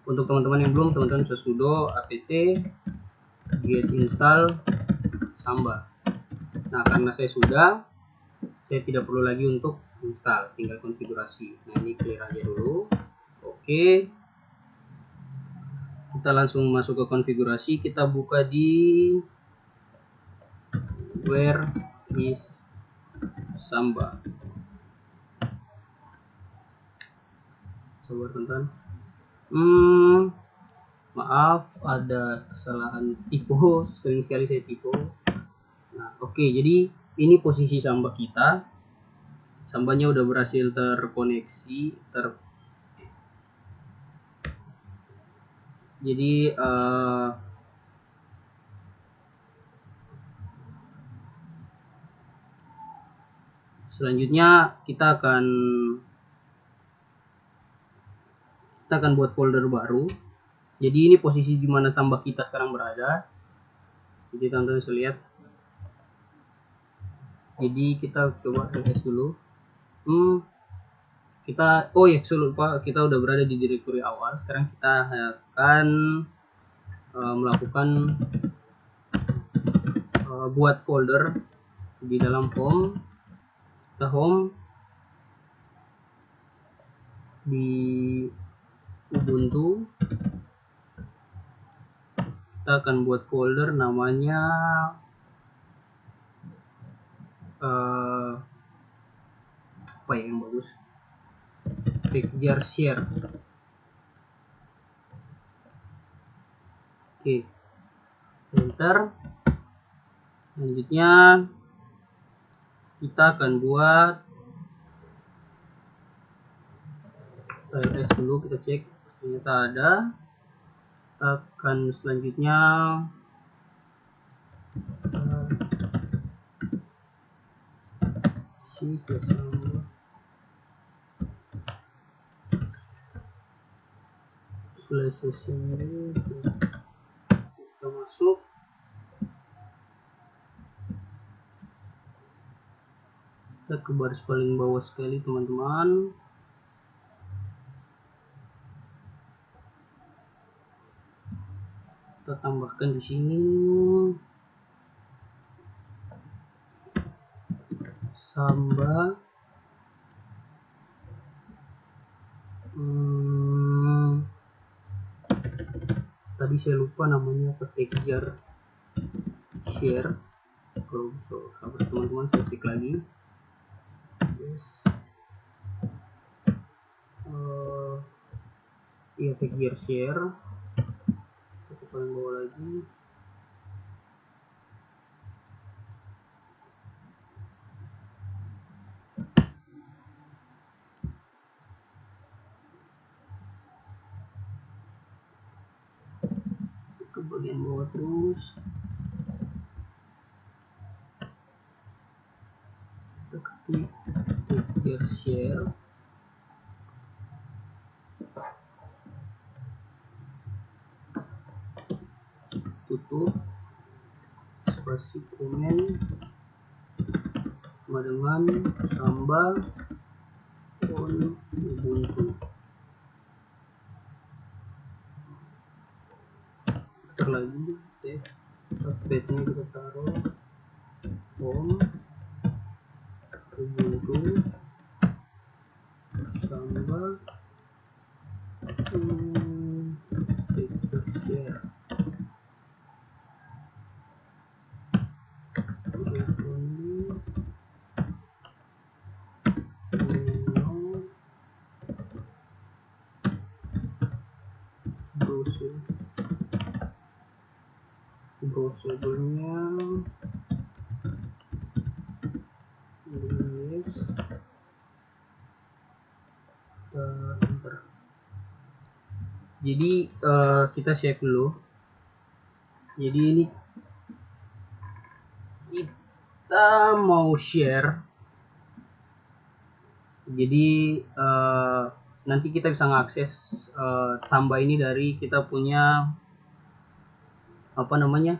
untuk teman-teman yang belum, teman-teman bisa sudo apt get install Samba. Nah, karena saya tidak perlu lagi untuk install, tinggal konfigurasi. Nah, ini clear aja dulu. Oke, kita langsung masuk ke konfigurasi. Kita buka di where is Samba. Coba teman-teman. Maaf, ada kesalahan tipe, sering sekali saya tipe. Nah, oke, jadi ini posisi Samba kita. Sambanya udah berhasil terkoneksi, jadi selanjutnya kita akan buat folder baru. Jadi ini posisi di mana Samba kita sekarang berada. Jadi teman-teman bisa lihat. Jadi kita coba ls dulu. Kita lupa, kita udah berada di directory awal. Sekarang kita akan melakukan buat folder Di dalam home, kita home di Ubuntu, kita akan buat folder namanya apa ya yang bagus, Pekjar Share. Oke, enter. Selanjutnya kita akan buat TLS dulu, kita cek ternyata ada. Kita akan selanjutnya session ini kita masuk, kita ke baris paling bawah sekali teman-teman. Kita tambahkan di sini Samba. Tadi saya lupa namanya apa, Pekjar Share. Kalau sabar teman-teman, saya cek lagi. Yes. Iya, Pekjar Share. Kita paling bawah lagi. Ke bagian bawah terus. Kita ketik Pekjar Share. Tutup. Spasi komen sama dengan Samba on Ubuntu. Ntar lagi touchpadnya kita taruh home Ubuntu Samba share. Browsernya yes, enter. Jadi kita save dulu. Jadi ini kita mau share. Jadi nanti kita bisa mengakses Samba ini dari kita punya apa namanya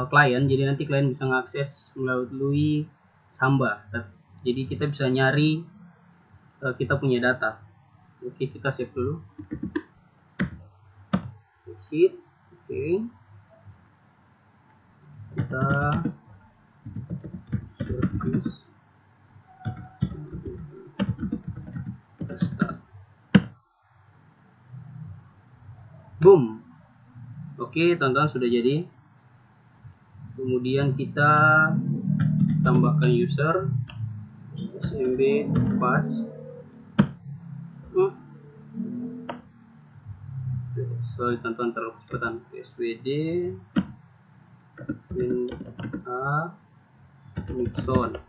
klien. Jadi nanti klien bisa mengakses melalui Samba. Jadi kita bisa nyari kita punya data. Oke, kita save dulu. Exit. Oke. Kita service. Start. Boom. Oke, teman-teman, sudah jadi. Kemudian kita tambahkan user smb pas. Sorry teman-teman, terlalu kecepatan. SWD min a Nixon.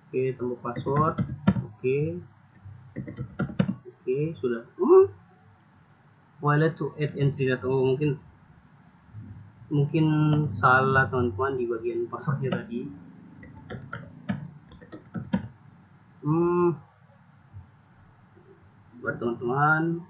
Oke, tambah password. Oke, sudah. Wallet to add entry data. Oh, mungkin salah teman-teman di bagian passwordnya tadi. Buat teman-teman.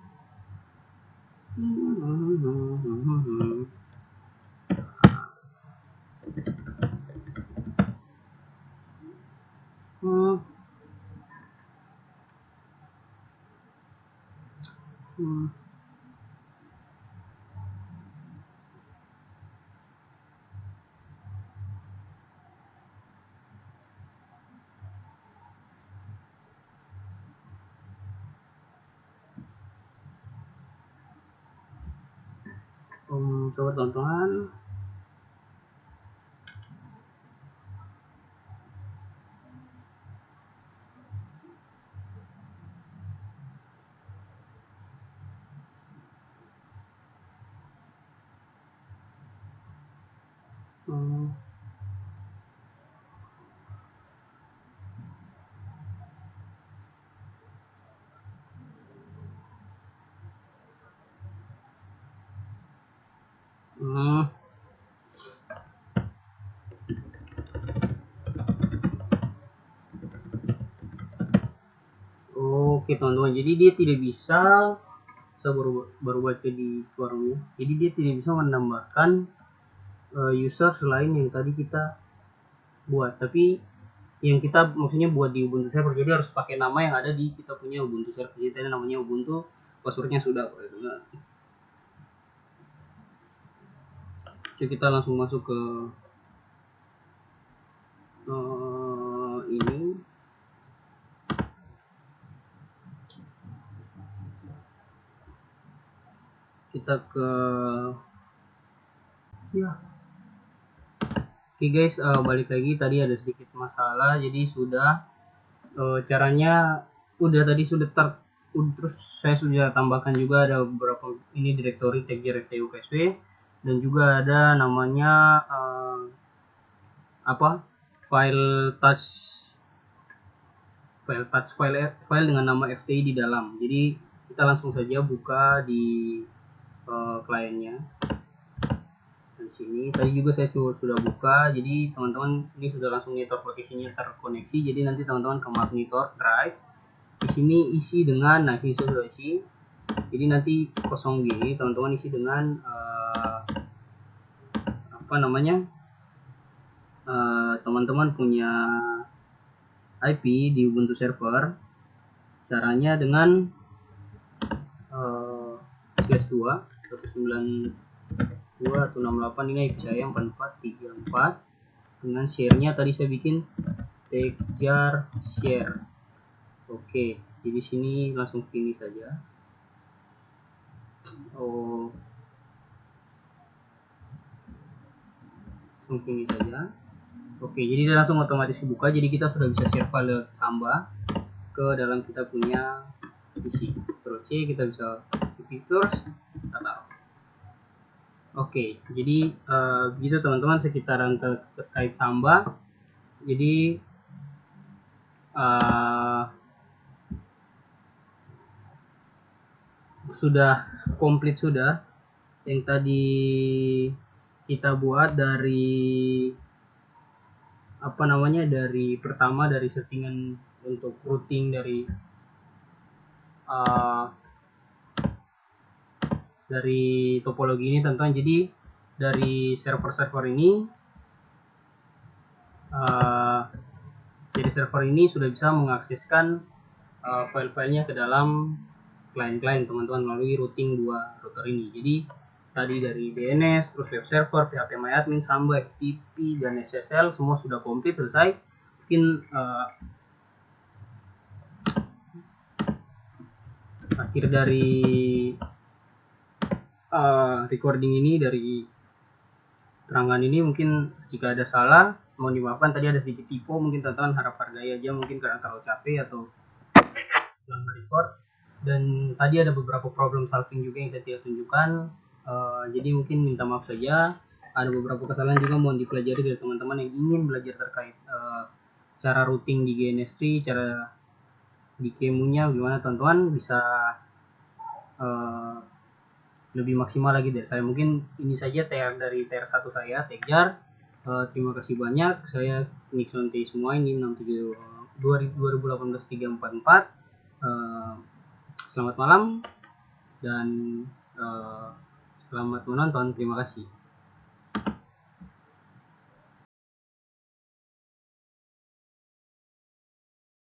Coba teman-teman. Oke teman-teman, jadi dia tidak bisa, saya baru baca di forumnya, jadi dia tidak bisa menambahkan user selain yang tadi kita buat, tapi yang kita maksudnya buat di Ubuntu server, jadi harus pakai nama yang ada di kita punya Ubuntu server. Jadi tadi namanya Ubuntu, passwordnya sudah. Jadi kita langsung masuk ke ini. Kita ke ya. Oke guys, balik lagi, tadi ada sedikit masalah, jadi sudah caranya udah tadi sudah terus saya sudah tambahkan juga ada beberapa ini direktori tagger FTUKSW, dan juga ada namanya file file dengan nama FTI di dalam. Jadi kita langsung saja buka di kliennya. Di sini tadi juga saya sudah buka, jadi teman-teman ini sudah langsung network lokasinya terkoneksi. Jadi nanti teman-teman ke monitor drive, di sini isi dengan, nah sini sudah isi, jadi nanti kosong gini teman-teman isi dengan teman-teman punya IP di Ubuntu server. Caranya dengan /2 192.168 ini IP saya 4434, dengan share-nya tadi saya bikin tagjar share. Oke, jadi sini langsung finish saja. Langsung finish saja. Oke, jadi dia langsung otomatis dibuka. Jadi kita sudah bisa share file Samba ke dalam kita punya PC. Terus kita bisa features taruh. Oke, jadi begitu teman-teman sekitaran terkait Samba. Jadi sudah komplit sudah yang tadi kita buat dari dari pertama, dari settingan untuk routing dari topologi ini teman-teman. Jadi dari server-server ini sudah bisa mengakseskan file-filenya ke dalam klien-klien teman-teman melalui routing dua router ini. Jadi tadi dari DNS, terus web server, phpMyAdmin, Samba, FTP, dan SSL semua sudah komplit selesai. Mungkin akhir dari recording ini, dari terangan ini, mungkin jika ada salah mohon dimaafkan. Tadi ada sedikit typo, mungkin teman-teman harap hargai aja, mungkin karena terlalu capek atau lama record. Dan tadi ada beberapa problem solving juga yang saya tidak tunjukkan, jadi mungkin minta maaf saja. Ada beberapa kesalahan juga mohon dipelajari dari teman-teman yang ingin belajar terkait cara routing di GNS3, cara di kemunya gimana, teman-teman bisa lebih maksimal lagi dari saya. Mungkin ini saja dari TR1 saya, Tagjar. Terima kasih banyak. Saya Nixon T semua, ini 67 2018 344. Selamat malam dan selamat menonton. Terima kasih.